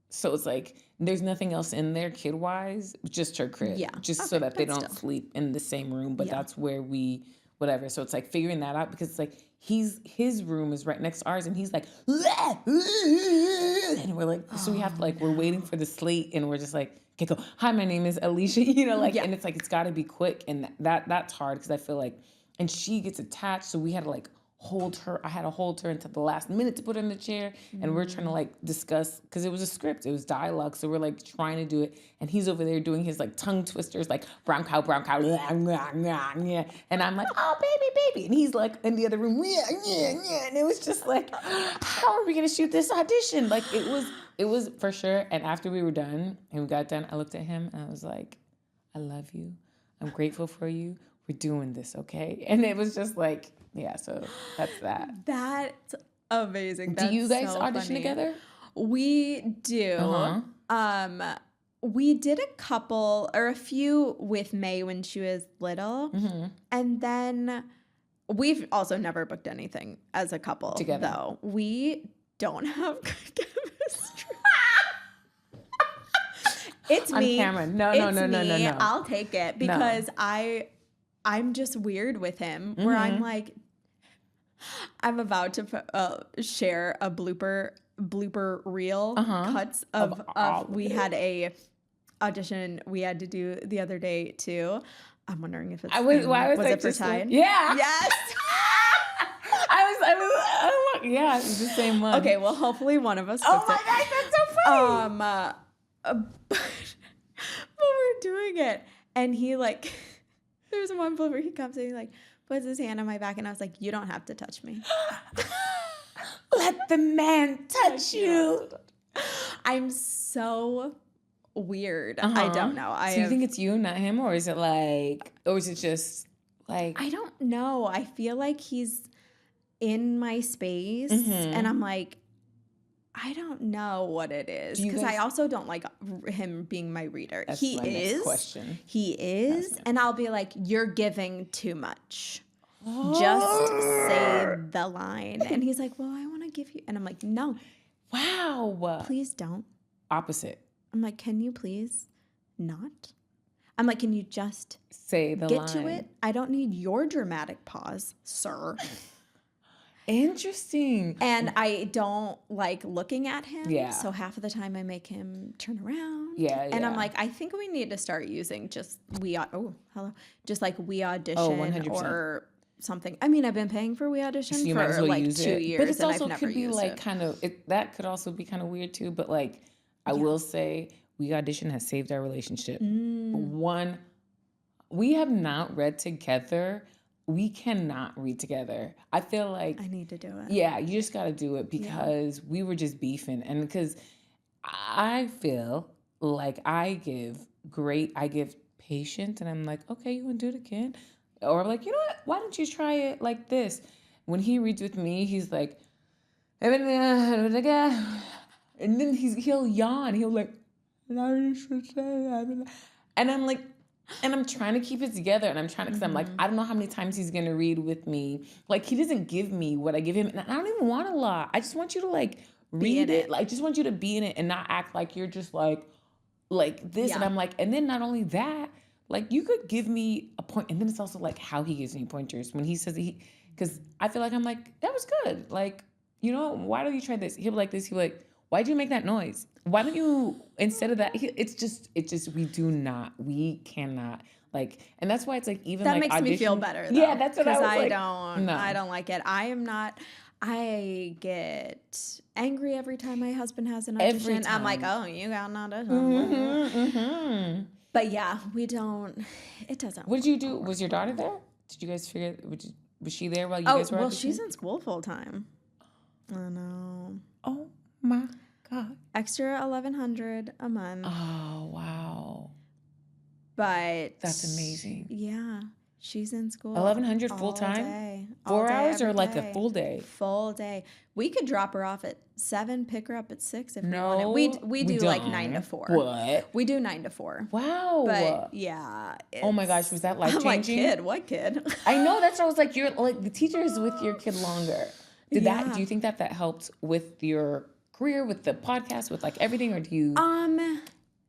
A: So it's like there's nothing else in there kid-wise, just her crib. Yeah. Just so that they don't sleep in the same room, but that's where we whatever. So it's like figuring that out, because it's like his room is right next to ours, and he's like, and we're like, so we have to like, we're waiting for the slate, and we're just like, can't go, hi, my name is Alicia, you know, like, and it's like, it's got to be quick. And that's hard because I feel like, and she gets attached. So we had to like hold her. I had to hold her until the last minute to put her in the chair. And we're trying to like discuss, because it was a script, it was dialogue. So we're like trying to do it. And he's over there doing his like tongue twisters, like brown cow, blah, blah, blah, yeah. And I'm like, oh, baby. And he's like in the other room, yeah. And it was just like, how are we going to shoot this audition? Like it was for sure. And after we were done and we got done, I looked at him and I was like, I love you. I'm grateful for you. We're doing this, okay? And it was just like, yeah, so that's that.
C: That's amazing.
A: Do you guys audition together?
C: We do. Uh-huh. We did a few with May when she was little. Mm-hmm. And then we've also never booked anything as a couple together, though. We don't have good chemistry. It's me.
A: On camera. No.
C: I'll take it because I'm just weird with him where I'm like, I'm about to share a blooper reel cuts of we had a audition we had to do the other day too. I'm wondering if it's was it for Tide?
A: Yeah.
C: Yes.
A: Yeah, it's the same one.
C: Okay, well, hopefully one of us.
A: Oh my gosh, that's so funny.
C: But we're doing it, and he like, there's one point where he comes and he like puts his hand on my back, and I was like, you don't have to touch me.
A: Let the man touch you.
C: I'm so weird. I don't know.
A: So you think it's you, not him, or is it just like?
C: I don't know. I feel like he's in my space, and I'm like, I don't know what it is, because I also don't like him being my reader.
A: That's
C: he
A: my
C: is.
A: Next question.
C: He is, and I'll be like, you're giving too much. Just say the line. And he's like, well, I want to give you. And I'm like, no.
A: Wow.
C: Please don't.
A: Opposite.
C: I'm like, can you please not? I'm like, can you just
A: say the line?
C: Get to it? I don't need your dramatic pause, sir.
A: Interesting.
C: And I don't like looking at him.
A: Yeah.
C: So half of the time I make him turn around.
A: Yeah.
C: And I'm like, I think we need to start using just we audition
A: 100%.
C: or something. I mean, I've been paying for we audition
A: so
C: for like 2 years,
A: but it's
C: and
A: also
C: I've never
A: could be
C: used
A: like
C: it.
A: kind of that could also be kind of weird too. But like, I will say, we audition has saved our relationship. We have not read together. We cannot read together. I feel like
C: I need to do it.
A: Yeah, you just got to do it because we were just beefing, and because I feel like I give patience, and I'm like, okay, you want to do it again? Or like, you know what? Why don't you try it like this? When he reads with me, he's like, and then he'll yawn. He'll like, and I'm like, and I'm trying to keep it together, and I'm trying to, because I'm like, I don't know how many times he's gonna read with me. Like, he doesn't give me what I give him, and I don't even want a lot. I just want you to like read it. Like, just want you to be in it and not act like you're just like this. Yeah. And I'm like, and then not only that, like, you could give me a point, and then it's also like how he gives me pointers when he says because I feel like I'm like, that was good. Like, you know, why don't you try this? He'll be like this. He'll be like, why'd you make that noise? Why don't you, instead of that, we cannot, like, and that's why it's like, even
C: that
A: like
C: makes me feel better, though.
A: Yeah, that's what I was like.
C: I don't like it. I get angry every time my husband has an audition. I'm like, oh, you got an audition. But yeah, it doesn't.
A: What did you do? Was your daughter there? Did you guys figure, was she there while you guys were auditioning?
C: She's in school full time. I know.
A: Oh my God.
C: Extra $1,100 a month.
A: Oh, wow.
C: But
A: that's amazing.
C: Yeah. She's in school.
A: $1,100 full time? 4 hours or like a full day?
C: Full day. We could drop her off at 7, pick her up at 6 if we wanted. We do like 9 to 4.
A: What?
C: We do 9 to 4.
A: Wow.
C: But yeah.
A: Oh my gosh, was that life changing?
C: I'm like, what kid?
A: I know, that's what I was like, you're like, the teacher is with your kid longer. Do you think that helped with your career, with the podcast, with like everything, or do you?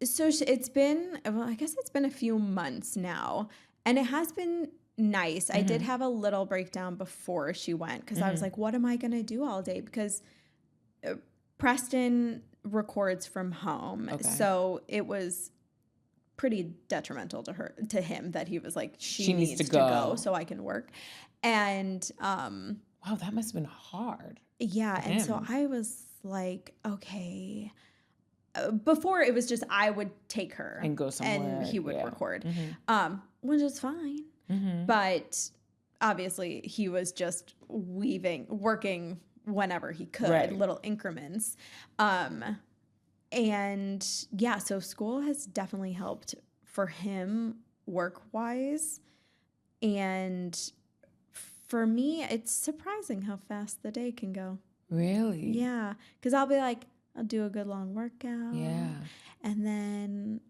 C: So it's been, I guess it's been a few months now, and it has been nice. I did have a little breakdown before she went, because I was like, what am I going to do all day? Because Preston records from home. Okay. So it was pretty detrimental to him that he was like, she needs to go so I can work. And
A: wow, that must have been hard.
C: Yeah, and so I was like, okay. Before it was just I would take her
A: and go somewhere,
C: and he would record, which is fine. But obviously he was just working whenever he could, little increments. And yeah, so school has definitely helped for him work-wise. And for me, it's surprising how fast the day can go.
A: Really?
C: Yeah, because I'll be like, I'll do a good long workout.
A: Yeah.
C: And then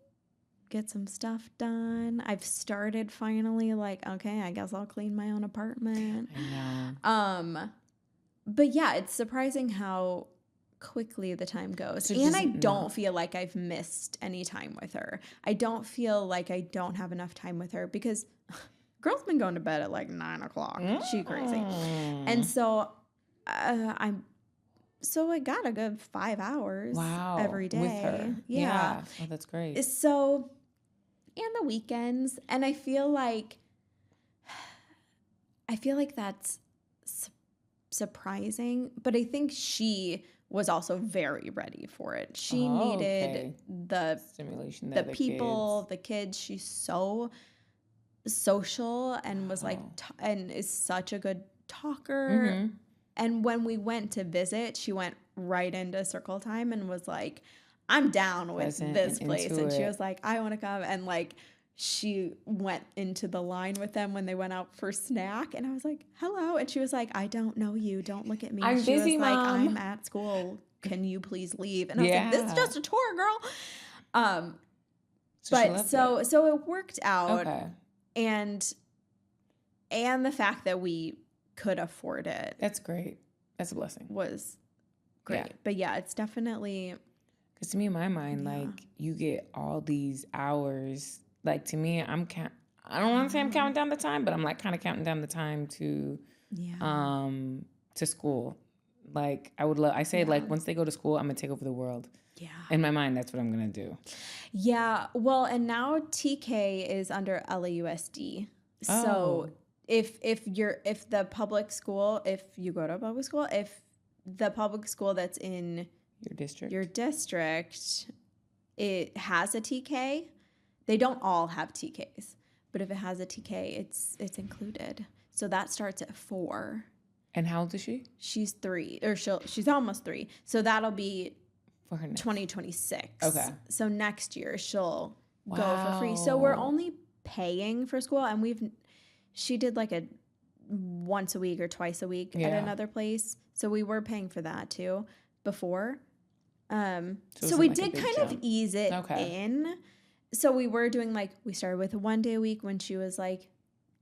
C: get some stuff done. I've started finally, like, okay, I guess I'll clean my own apartment.
A: I know.
C: But yeah, it's surprising how quickly the time goes. So and I don't feel like I've missed any time with her. I don't feel like I don't have enough time with her because girl's been going to bed at like 9 o'clock. She crazy. And so So I got a good 5 hours every day.
A: With her. Yeah. Oh, that's great.
C: So, and the weekends. And I feel like that's surprising. But I think she was also very ready for it. She needed the stimulation, the people, the kids. She's so social and was like, and is such a good talker. And when we went to visit, she went right into circle time and was like, I'm down with this place. And she was like, I want to come. And like, she went into the line with them when they went out for snack. And I was like, hello. And she was like, I don't know you. Don't look at me.
A: I'm busy,
C: Mom.
A: like,
C: I'm at school. Can you please leave? And I was like, this is just a tour, girl. So it worked out.
A: Okay.
C: And the fact that we could afford it.
A: That's great. That's a blessing.
C: Was great. Yeah. But yeah, it's definitely.
A: Because to me, in my mind, like, you get all these hours. Like, to me, I don't want to say I'm counting down the time, but I'm like kind of counting down the time to school. Like, I say like once they go to school, I'm going to take over the world. Yeah. In my mind, that's what I'm going to do.
C: Yeah. Well, and now TK is under LAUSD. So if the public school, if you go to a public school, if the public school that's in your district, it has a TK. They don't all have TKs, but if it has a TK, it's included. So that starts at 4.
A: And how old is she?
C: She's 3, or she's almost 3. So that'll be
A: for her
C: 2026.
A: Okay.
C: So next year she'll go for free. So we're only paying for school, and she did like a once a week or twice a week at another place. So we were paying for that too before. So we did kind of ease it in. So we were doing we started with 1 day a week when she was like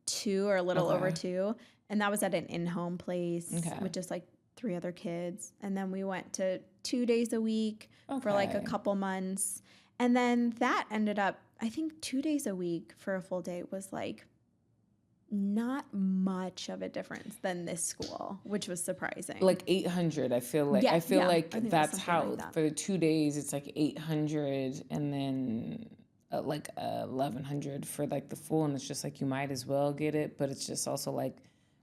C: 2 or a little over 2. And that was at an in-home place with just like 3 other kids. And then we went to 2 days a week for like a couple months. And then that ended up, I think 2 days a week for a full day was like not much of a difference than this school, which was surprising.
A: Like 800, I feel like. I feel like that's how, like that. For 2 days, it's like 800 and then like 1,100 for like the full. And it's just like, you might as well get it. But it's just also like,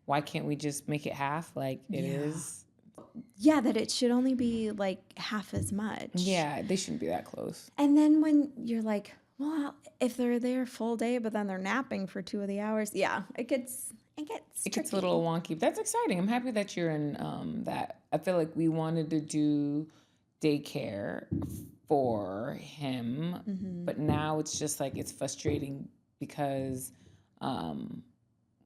A: why can't we just make it half like it is?
C: Yeah, that it should only be like half as much.
A: Yeah, they shouldn't be that close.
C: And then when you're like, well, if they're there full day, but then they're napping for 2 of the hours, it gets
A: a little wonky. That's exciting. I'm happy that you're in that. I feel like we wanted to do daycare for him, but now it's just like it's frustrating because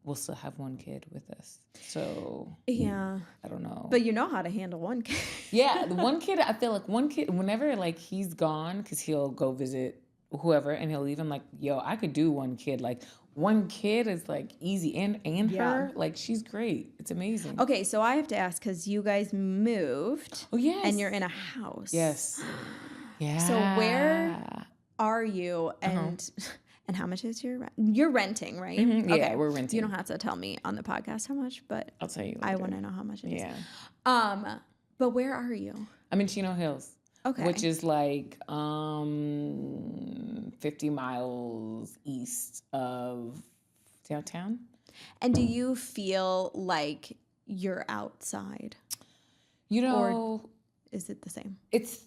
A: we'll still have 1 kid with us. So
C: yeah,
A: I don't know.
C: But you know how to handle 1 kid.
A: Yeah, the 1 kid. I feel like 1 kid. Whenever like he's gone, because he'll go visit whoever and he'll leave. I'm like, yo, I could do 1 kid. Like 1 kid is like easy, and her, like she's great. It's amazing.
C: Okay, so I have to ask because you guys moved.
A: Oh yes.
C: And you're in a house.
A: Yes. Yeah.
C: So where are you and? And how much is your rent? You're renting, right?
A: Mm-hmm. Okay. Yeah, we're renting.
C: You don't have to tell me on the podcast how much, but
A: I'll tell you later.
C: I want to know how much it is. But where are you?
A: I'm in Chino Hills. which is like 50 miles east of downtown.
C: And do you feel like you're outside?
A: You know,
C: or is it the same?
A: It's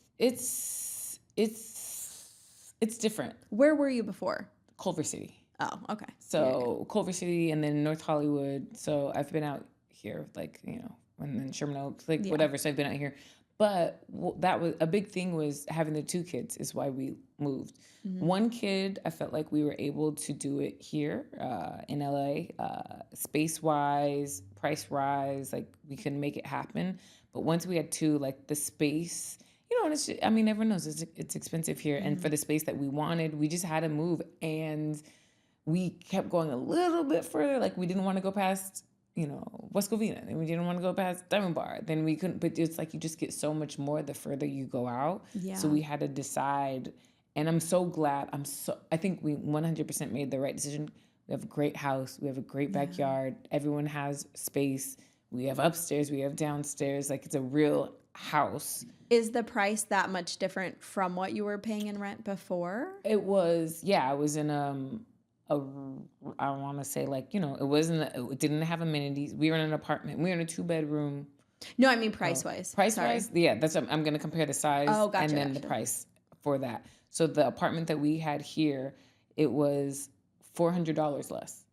A: different.
C: Where were you before?
A: Culver City.
C: Oh, okay.
A: So Culver City and then North Hollywood. So I've been out here, like, and then Sherman Oaks, like whatever. So I've been out here. But that was a big thing, was having the 2 kids is why we moved. Mm-hmm. 1 kid, I felt like we were able to do it here in LA, space-wise, price-wise, like we couldn't make it happen. But once we had 2, like the space, and it's just, everyone knows it's expensive here. Mm-hmm. And for the space that we wanted, we just had to move. And we kept going a little bit further. Like we didn't want to go past West Covina, and we didn't want to go past Diamond Bar. Then we couldn't, but it's like you just get so much more the further you go out. Yeah. So we had to decide, and I'm so glad. I think we 100% made the right decision. We have a great house. We have a great backyard. Everyone has space. We have upstairs. We have downstairs. Like it's a real house.
C: Is the price that much different from what you were paying in rent before?
A: It was, I was in I want to say like, it didn't have amenities. We were in an apartment. We were in a 2-bedroom.
C: No, I mean price-wise.
A: Price-wise? Yeah, I'm going to compare the size
C: gotcha,
A: and then the price for that. So the apartment that we had here, it was $400 less.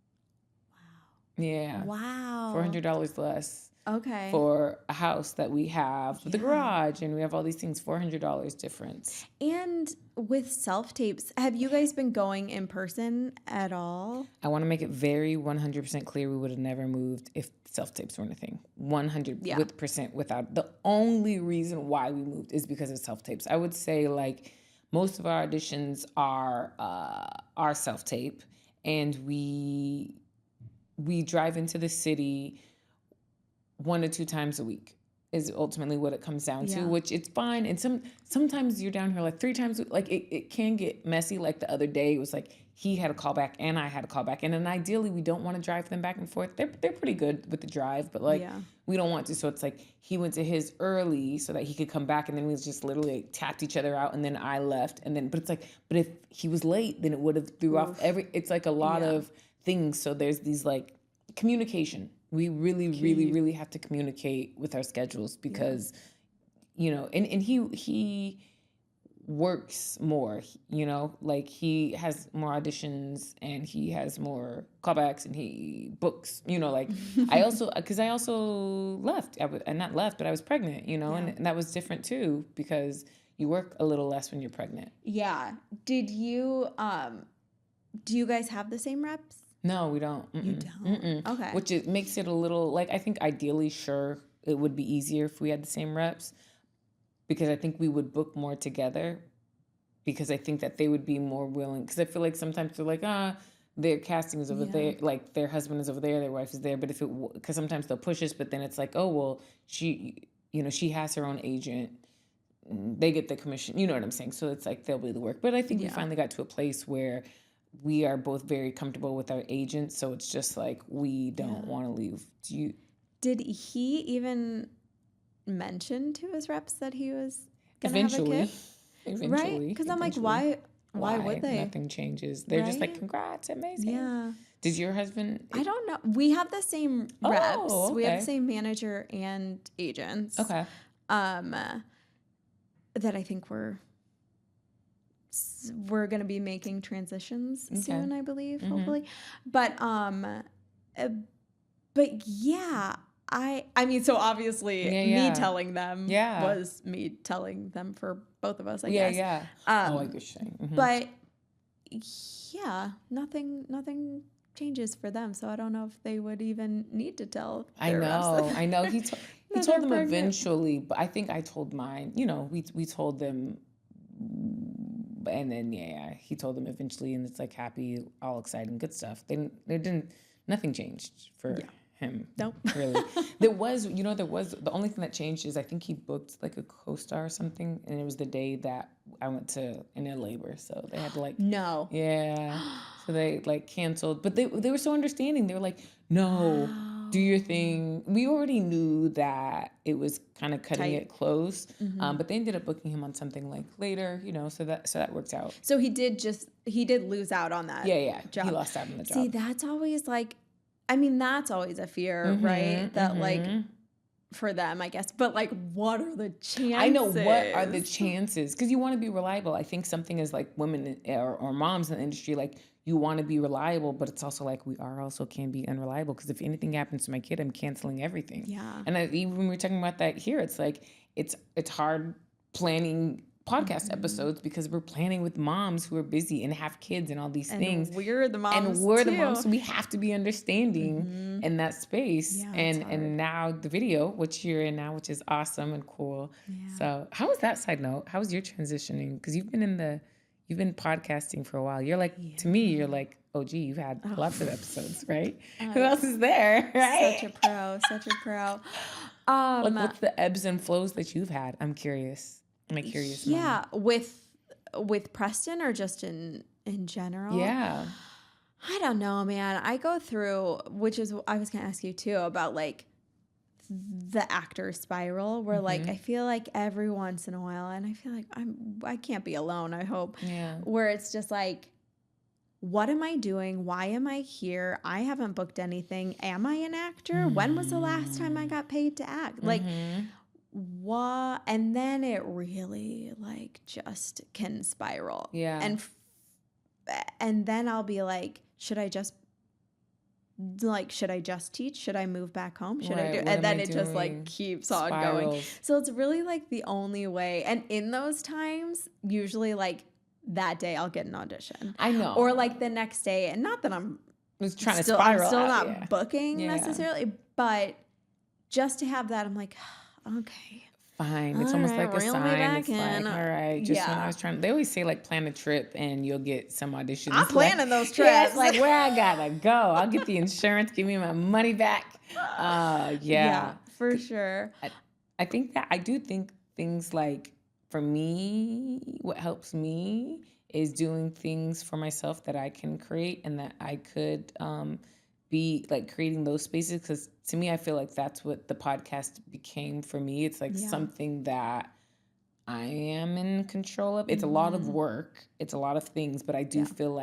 A: Wow. Yeah.
C: Wow.
A: $400 less.
C: Okay.
A: For a house that we have with a garage, and we have all these things, $400 difference.
C: And with self-tapes, have you guys been going in person at all?
A: I want to make it very 100% clear we would have never moved if self-tapes weren't a thing. 100% without. The only reason why we moved is because of self-tapes. I would say like most of our auditions are self-tape, and we drive into the city 1 to 2 times a week is ultimately what it comes down to, which it's fine. And sometimes you're down here like 3 times, like it can get messy. Like the other day, it was like he had a call back and I had a call back. And then ideally we don't want to drive them back and forth. They're pretty good with the drive, but like we don't want to. So it's like he went to his early so that he could come back, and then we just literally like, tapped each other out, and then I left. And then, but it's like, but if he was late, then it would have threw off it's like a lot of things. So there's these like communication. We really have to communicate with our schedules because, and he works more, like he has more auditions and he has more callbacks and he books, like I also left, not left, but I was pregnant, and that was different too because you work a little less when you're pregnant.
C: Yeah. Did you, do you guys have the same reps?
A: No, we don't.
C: You don't? Okay.
A: Which makes it a little, like, I think ideally, sure, it would be easier if we had the same reps because I think we would book more together because I think that they would be more willing. Because I feel like sometimes they're like, their casting is over there, like their husband is over there, their wife is there. But because sometimes they'll push us, but then it's like, oh, well, she has her own agent. They get the commission. You know what I'm saying? So it's like they'll do the work. But I think we finally got to a place where we are both very comfortable with our agents, so it's just like we don't want to leave.
C: Did he even mention to his reps that he was gonna have a kid?
A: Eventually,
C: right? Because I'm like, why would they?
A: Nothing changes. They're just like, congrats, amazing.
C: Yeah.
A: Did your husband?
C: I don't know. We have the same reps. Okay. We have the same manager and agents.
A: Okay.
C: That I think we're going to be making transitions soon, I believe, hopefully. But yeah, I mean, so obviously me telling them was me telling them for both of us, I guess.
A: Yeah. I guess saying. Mm-hmm.
C: But yeah, nothing changes for them. So I don't know if they would even need to tell their reps.
A: I know. He told them eventually, but I think I told mine, we told them. And then he told them eventually, and it's like happy, all exciting, good stuff. Nothing changed for him.
C: Nope.
A: Really. There was the only thing that changed is I think he booked like a co-star or something, and it was the day that I went to in their labor, so they had to like
C: no.
A: Yeah. So they like canceled, but they were so understanding. They were like, no.
C: Wow.
A: do your thing. We already knew that it was kind of cutting it close, but they ended up booking him on something like later, so that works out.
C: So he did lose out on that.
A: Yeah,
C: job.
A: He lost out on the job.
C: See, that's always that's always a fear, right? That for them, I guess. But what are the chances?
A: I know, what are the chances? Because you want to be reliable. I think something is women or moms in the industry, you want to be reliable, but it's also we can be unreliable. Because if anything happens to my kid, I'm canceling everything.
C: Yeah.
A: And even when we're talking about that here, it's it's hard planning podcast episodes because we're planning with moms who are busy and have kids and all these things.
C: We're the moms
A: the moms, so we have to be understanding in that space.
C: Yeah,
A: and now the video, which you're in now, which is awesome and cool. Yeah. So how was that, side note? How was your transitioning? Because you've been podcasting for a while. You're to me, you're OG, you've had lots of episodes, right? Who else is there, right?
C: Such a pro.
A: What's the ebbs and flows that you've had? I'm curious. My curious
C: mom. with Preston or just in general?
A: Yeah.
C: I don't know, man. I go through, which is I was going to ask you too about the actor spiral where I feel every once in a while, and I feel I can't be alone, I hope.
A: Yeah.
C: Where it's just what am I doing? Why am I here? I haven't booked anything. Am I an actor? When was the last time I got paid to act? What? And then it really just can spiral.
A: Yeah.
C: And then I'll be should I just teach? Should I move back home? Should I do? And then it just keeps on going. So it's really the only way. And in those times, usually that day I'll get an audition.
A: I know.
C: Or the next day, and not that I'm
A: was trying to spiral.
C: I'm still not booking necessarily, but just to have that, I'm okay.
A: Fine. It's almost like a sign. It's all right. Just when I was trying, they always say plan a trip and you'll get some auditions.
C: I'm planning those trips.
A: Yeah, it's where I gotta go. I'll get the insurance. Give me my money back. Yeah,
C: for sure.
A: I think that I do think things for me, what helps me is doing things for myself that I can create and that I could be creating those spaces, because to me I feel that's what the podcast became for me. It's something that I am in control of. It's a lot of work, it's a lot of things, but I do feel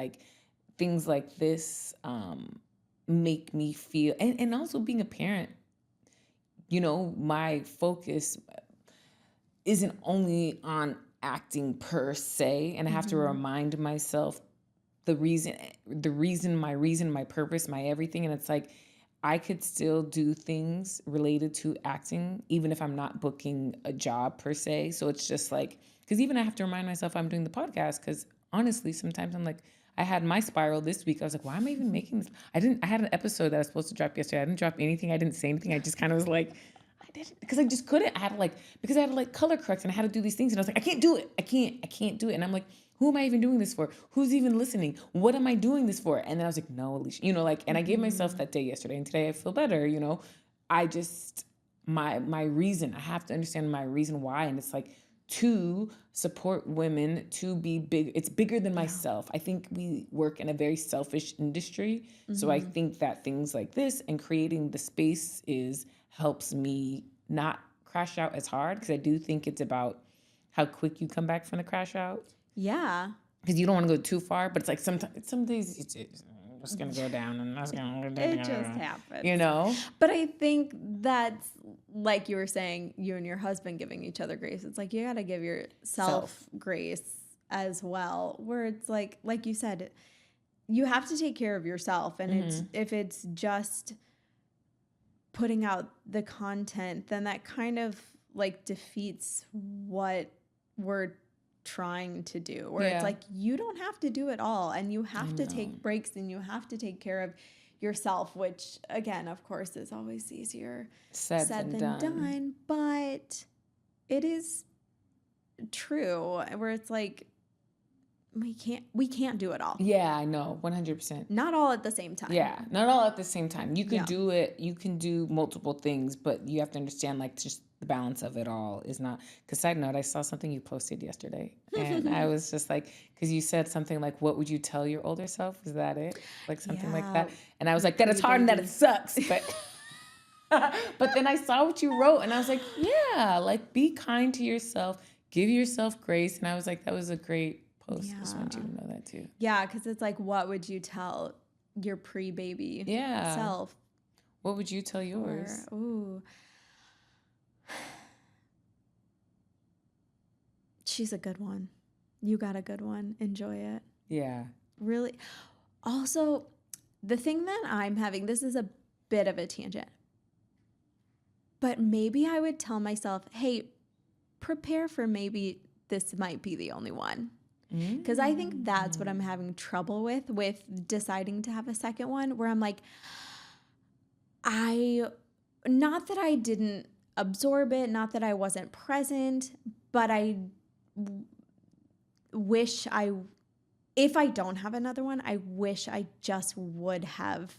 A: things like this make me feel, and also being a parent, my focus isn't only on acting per se, and I have to remind myself the reason, my purpose, my everything. And it's I could still do things related to acting, even if I'm not booking a job per se. So it's just because even I have to remind myself I'm doing the podcast, because honestly, sometimes I'm I had my spiral this week. I was why am I even making this? I had an episode that I was supposed to drop yesterday. I didn't drop anything. I didn't say anything. I just kind of was I didn't, because I just couldn't. I had because I had to color correct and I had to do these things. And I was I can't do it. I can't do it. And I'm who am I even doing this for? Who's even listening? What am I doing this for? And then I was no, Alicia, and I gave myself that day yesterday, and today I feel better, I just, my reason, I have to understand my reason why. And it's to support women, to be big. It's bigger than myself. I think we work in a very selfish industry. So I think that things like this and creating the space helps me not crash out as hard, because I do think it's about how quick you come back from the crash out.
C: Yeah.
A: Because you don't want to go too far, but it's some days it's just going to go down, and that's going to go down.
C: It just happens. But I think that's, you were saying, you and your husband giving each other grace. It's you got to give yourself grace as well, where it's like you said, you have to take care of yourself. And if it's just putting out the content, then that kind of defeats what we're trying to do, where it's you don't have to do it all, and you have to take breaks, and you have to take care of yourself, which again, of course, is always easier said than done. But it is true, where it's we can't do it all.
A: Yeah, I know, 100%.
C: Not all at the same time.
A: Yeah, not all at the same time. You can do it. You can do multiple things, but you have to understand just the balance of it all is not. Because side note, I saw something you posted yesterday, and I was just because you said something what would you tell your older self? Is that it? Something like that? And I was that it's hard and that it sucks, but But then I saw what you wrote and I was like, yeah, like be kind to yourself, give yourself grace. And I was like, that was a great post. I just want you to know that too.
C: Yeah, because it's like, what would you tell your pre-baby self?
A: What would you tell yours?
C: She's a good one. You got a good one. Enjoy it.
A: Yeah.
C: Really. Also, the thing that I'm having, this is a bit of a tangent, but maybe I would tell myself, hey, prepare for maybe this might be the only one. Because I think that's what I'm having trouble with deciding to have a second one, where I'm like, not that I didn't absorb it, not that I wasn't present, but I wish if I don't have another one, I wish I just would have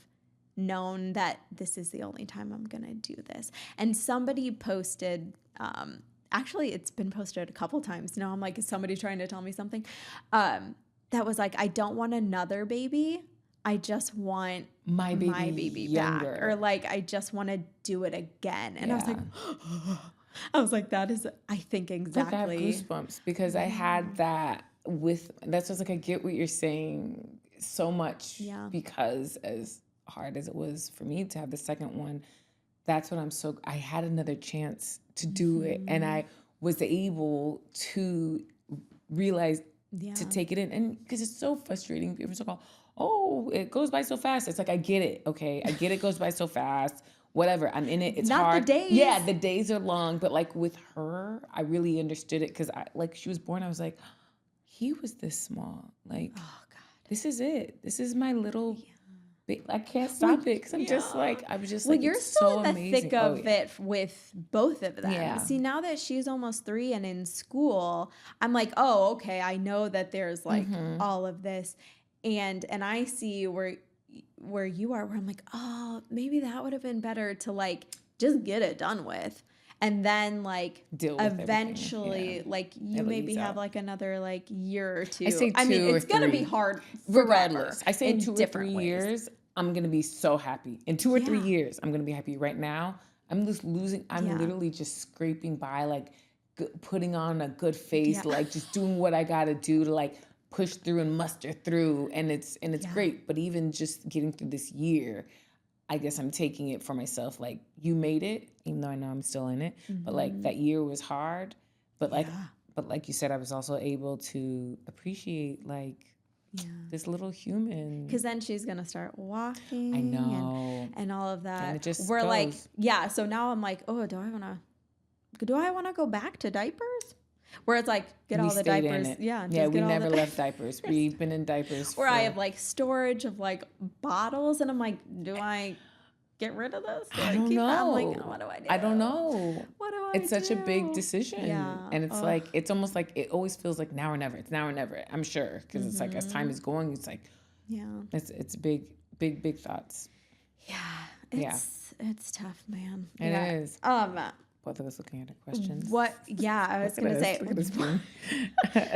C: known that this is the only time I'm going to do this. And somebody posted, actually it's been posted a couple times now. I'm like, is somebody trying to tell me something? That was like, I don't want another baby. I just want my baby younger. Back. Or like, I just want to do it again. And I was like, that is, I think exactly.
A: Like I have goosebumps because I had that that's just like, I get what you're saying so much because as hard as it was for me to have the second one, that's what I had another chance to do it. And I was able to realize to take it in. And because it's so frustrating. People are like, oh, it goes by so fast. It's like, I get it. Okay. I get it goes by so fast. Whatever. I'm in it. It's
C: not
A: hard.
C: The days.
A: Yeah. The days are long. But like with her, I really understood it. Cause she was born. I was like, he was this small. Like, oh God, this is it. This is my little I can't stop it because I'm just like, I was just like,
C: you're still in the thick of it with both of them. Yeah. See, now that she's almost 3 and in school, I'm like, oh, okay, I know that there's like all of this. And I see where you are, where I'm like, oh, maybe that would have been better to like just get it done with. And then like eventually like you maybe have like another like year or two. I mean, it's going to be hard regardless.
A: I say in 2 or 3 years, I'm going to be so happy. In 2 or 3 years, I'm going to be happy. Right now, I'm just I'm literally just scraping by, like putting on a good face, like just doing what I got to do to like push through and muster through. And it's great. But even just getting through this year, I guess I'm taking it for myself. Like, you made it, even though I know I'm still in it. But like that year was hard. But like you said, I was also able to appreciate like this little human.
C: Because then she's gonna start walking.
A: I know.
C: And all of that.
A: And it just
C: We're
A: goes.
C: Like, so now I'm like, oh, do I wanna go back to diapers? Where it's like, get all the diapers. Yeah,
A: we never left diapers. We've been in diapers.
C: Where I have like storage of like bottles, and I'm like, do I get rid of this?
A: I don't know.
C: I'm like, oh, what do I do?
A: I don't know.
C: What do I
A: It's such a big decision.
C: Yeah.
A: And it's like, it's almost like, it always feels like now or never. It's now or never. I'm sure. Because it's like, as time is going, it's like, it's big thoughts.
C: Yeah. It's tough, man.
A: It is. Both of us looking at our questions.
C: What? Yeah, I was going to say.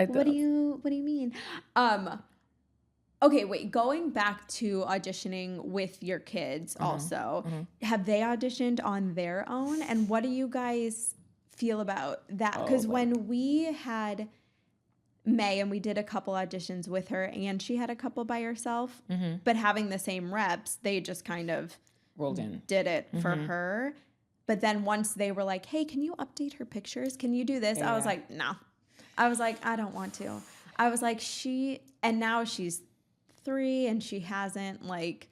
C: What do you mean? Okay, wait. Going back to auditioning with your kids, also, have they auditioned on their own? And what do you guys feel about that? Because when we had May and we did a couple auditions with her, and she had a couple by herself, but having the same reps, they just kind of
A: rolled in,
C: did it for her. But then once they were like, hey, can you update her pictures? Can you do this? I was like, no. I was like, I don't want to. I was like, and now she's 3 and she hasn't like,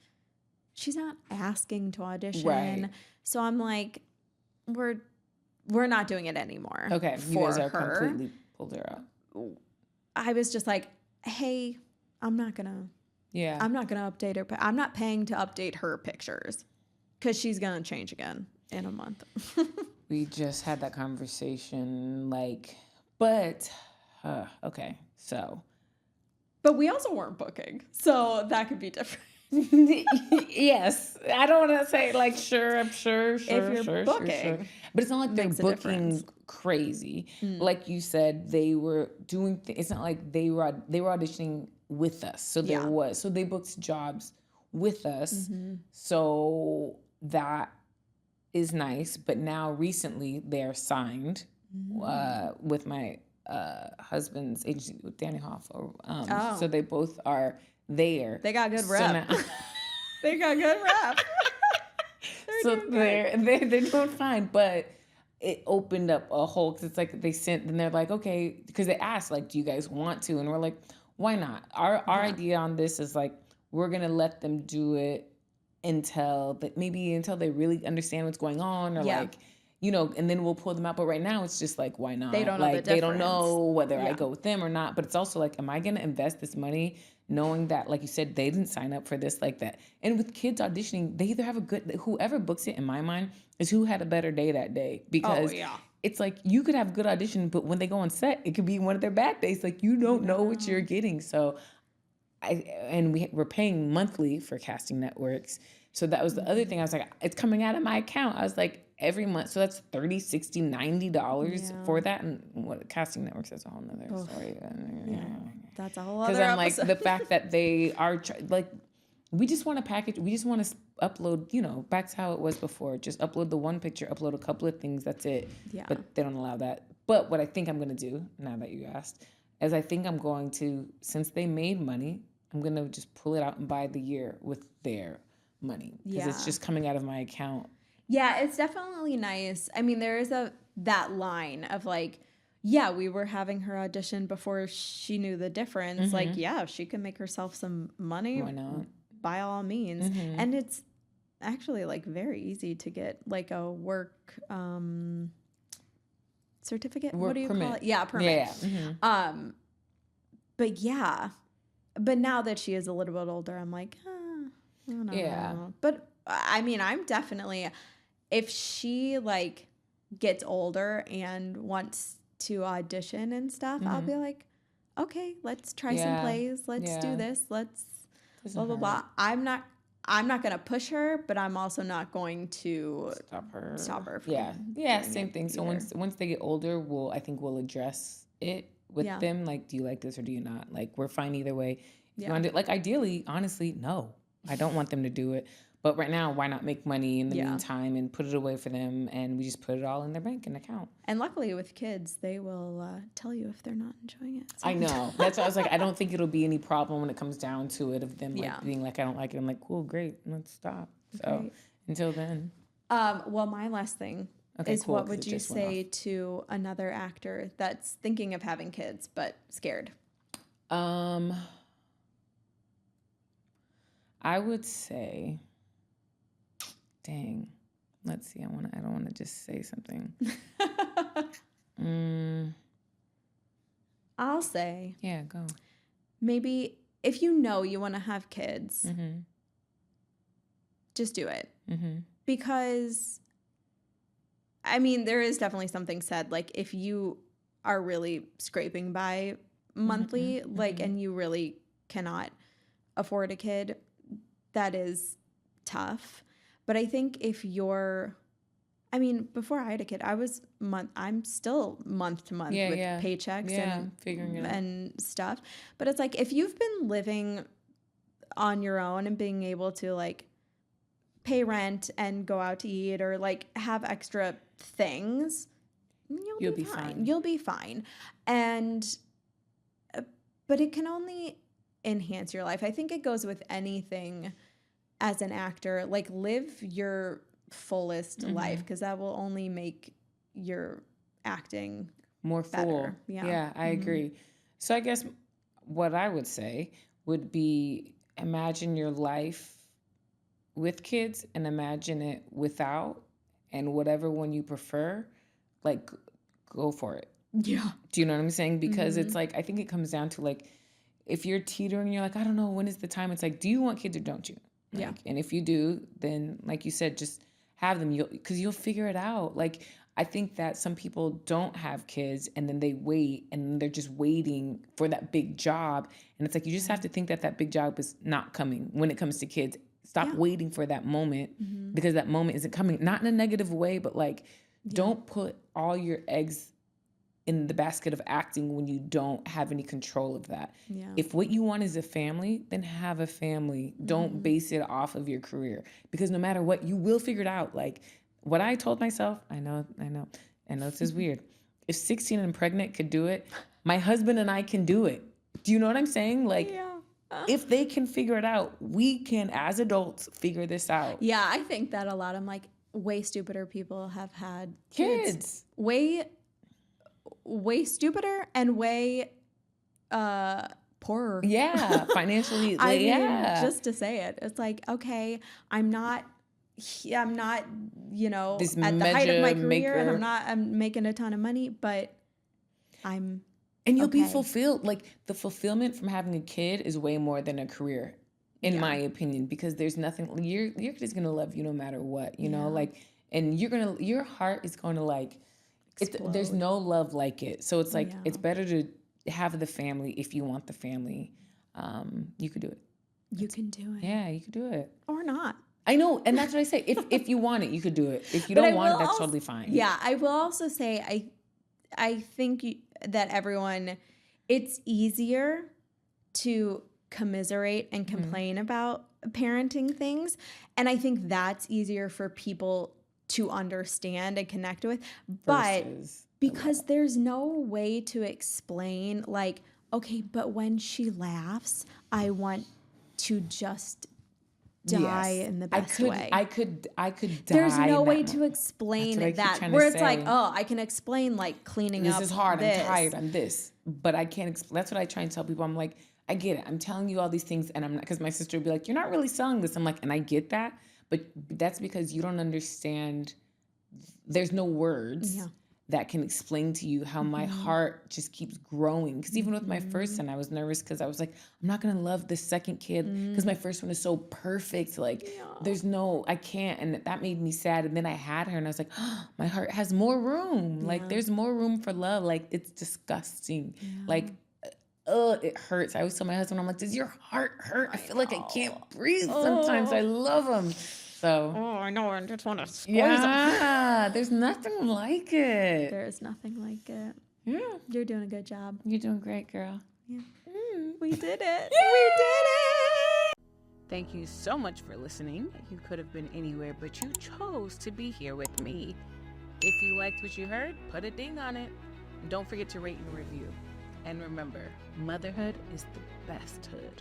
C: she's not asking to audition. Right. So I'm like, we're not doing it anymore.
A: Okay. You guys are completely pulled her out.
C: I was just like, hey, I'm not going to update her. I'm not paying to update her pictures because she's going to change again in a month.
A: We just had that conversation, like, but okay, so.
C: But we also weren't booking, so that could be different.
A: Yes, I don't want to say like I'm sure. If
C: you're booking,
A: sure. But it's not like they're booking crazy. Like you said, they were doing. It's not like they were auditioning with us. So so they booked jobs with us. So that is nice, but now recently they're signed with my husband's agency with Danny Hoff. So they both are there.
C: They got good rep. They got good rep.
A: They're doing fine, but it opened up a hole because it's like they sent, and they're like, okay, because they asked like, do you guys want to? And we're like, why not? Our idea on this is like, we're gonna let them do it until they really understand what's going on, or like, you know, and then we'll pull them out. But right now it's just like, why not?
C: They don't know
A: like
C: the difference.
A: They don't know whether I go with them or not. But it's also like, am I gonna invest this money knowing that, like you said, they didn't sign up for this, like that? And with kids auditioning, they either have whoever books it, in my mind, is who had a better day that day. Because it's like, you could have good audition, but when they go on set, it could be one of their bad days. Like, you don't know what you're getting. So we're paying monthly for casting networks. So that was the other thing. I was like, it's coming out of my account. I was like, every month. So that's $30, $60, $90 for that. And what casting networks, that's a whole nother story.
C: That's a whole other
A: Because I'm
C: episode.
A: like, the fact that they are like, we just want to package. We just want to upload, you know, back to how it was before. Just upload the one picture, upload a couple of things. That's it. Yeah. But they don't allow that. But what I think I'm going to do, now that you asked, is I think I'm going to, since they made money, I'm going to just pull it out and buy the year with their money. Because it's just coming out of my account.
C: Yeah, it's definitely nice. I mean, there is that line of like, yeah, we were having her audition before she knew the difference. Mm-hmm. Like, yeah, if she can make herself some money, why not? By all means. Mm-hmm. And it's actually like very easy to get like a work certificate.
A: Work
C: what do you
A: permit.
C: Call it? Yeah, permit.
A: Yeah. Mm-hmm.
C: But yeah, but now that she is a little bit older, I'm like, I don't know.
A: Yeah.
C: But I mean, I'm definitely, if she like gets older and wants to audition and stuff, I'll be like, okay, let's try some plays. Let's do this. Let's blah, blah, blah. I'm not going to push her, but I'm also not going to stop her from
A: same thing. So once they get older, I think we'll address it with them. Like, do you like this or do you not? Like, we're fine either way. If you want to, like, ideally, honestly, no, I don't want them to do it. But right now, why not make money in the meantime and put it away for them, and we just put it all in their bank and account. And
C: luckily with kids, they will tell you if they're not enjoying it.
A: So. I know. That's why I was like, I don't think it'll be any problem when it comes down to it of them like being like, I don't like it. I'm like, cool, great, let's stop. So until then.
C: Well, my last thing is what would you say to another actor that's thinking of having kids but scared?
A: I would say... Dang. Let's see. I don't want to just say something.
C: I'll say.
A: Yeah, go.
C: Maybe if you know you want to have kids, just do it. Mm-hmm. Because, I mean, there is definitely something said, like, if you are really scraping by monthly, like, and you really cannot afford a kid, that is tough. But I think if you're, I mean, before I had a kid, I'm still month to month with paychecks and
A: figuring it out
C: and stuff. But it's like, if you've been living on your own and being able to like pay rent and go out to eat or like have extra things, you'll be fine. You'll be fine. And, but it can only enhance your life. I think it goes with anything. As an actor, like, live your fullest life, because that will only make your acting
A: more
C: better.
A: Full. Yeah, I agree. So I guess what I would say would be imagine your life with kids and imagine it without, and whatever one you prefer, like, go for it.
C: Yeah.
A: Do you know what I'm saying? Because it's like, I think it comes down to like, if you're teetering, you're like, I don't know, when is the time? It's like, do you want kids or don't you? Like, and if you do, then like you said, just have them, because you'll figure it out. Like, I think that some people don't have kids and then they wait and they're just waiting for that big job. And it's like, you just have to think that big job is not coming when it comes to kids. Stop waiting for that moment because that moment isn't coming. Not in a negative way, but like, don't put all your eggs in the basket of acting when you don't have any control of that. Yeah. If what you want is a family, then have a family. Don't base it off of your career, because no matter what, you will figure it out. Like, what I told myself, I know this is weird. If 16 and pregnant could do it, my husband and I can do it. Do you know what I'm saying? Like, if they can figure it out, we can, as adults, figure this out.
C: Yeah, I think that a lot of like way stupider people have had kids. Way stupider and way poorer.
A: Yeah, financially.
C: I mean, just to say it, it's like, okay, I'm not, you know, this at the height of my career, and I'm making a ton of money, but I'm.
A: And you'll be fulfilled. Like, the fulfillment from having a kid is way more than a career, in my opinion, because there's nothing, your kid is going to love you no matter what, you know, like, and your heart is going to like, there's no love like it. So it's like, it's better to have the family if you want the family. You could do it.
C: You can do it.
A: Yeah, you could do it.
C: Or not.
A: I know, and that's what I say. If you want it, you could do it. If you don't want it, that's totally fine.
C: Yeah, I will also say, I think that everyone, it's easier to commiserate and complain about parenting things. And I think that's easier for people to understand and connect with. But because there's no way to explain, like, okay, but when she laughs, I want to just die in the best way.
A: I could die.
C: There's no way to explain that. Where it's like, oh, I can explain like cleaning up.
A: This is hard. I'm tired. I'm this, but I can't. That's what I try and tell people. I'm like, I get it. I'm telling you all these things, and I'm not, because my sister would be like, you're not really selling this. I'm like, and I get that, but that's because you don't understand. There's no words that can explain to you how my heart just keeps growing. Because even with my first son, I was nervous because I was like, I'm not going to love this second kid because my first one is so perfect. Like, there's no, I can't. And that made me sad. And then I had her and I was like, oh, my heart has more room. Like, there's more room for love. Like, it's disgusting. Like, it hurts. I always tell my husband, I'm like, does your heart hurt? I feel like I can't breathe sometimes. I love him. So.
C: Oh, I know. I just want to squeeze
A: him. There's nothing like it.
C: There is nothing like it.
A: Yeah.
C: You're doing a good job.
A: You're doing great, girl.
C: Yeah. We did it. We did it.
A: Thank you so much for listening. You could have been anywhere, but you chose to be here with me. If you liked what you heard, put a ding on it. Don't forget to rate and review. And remember, motherhood is the best hood.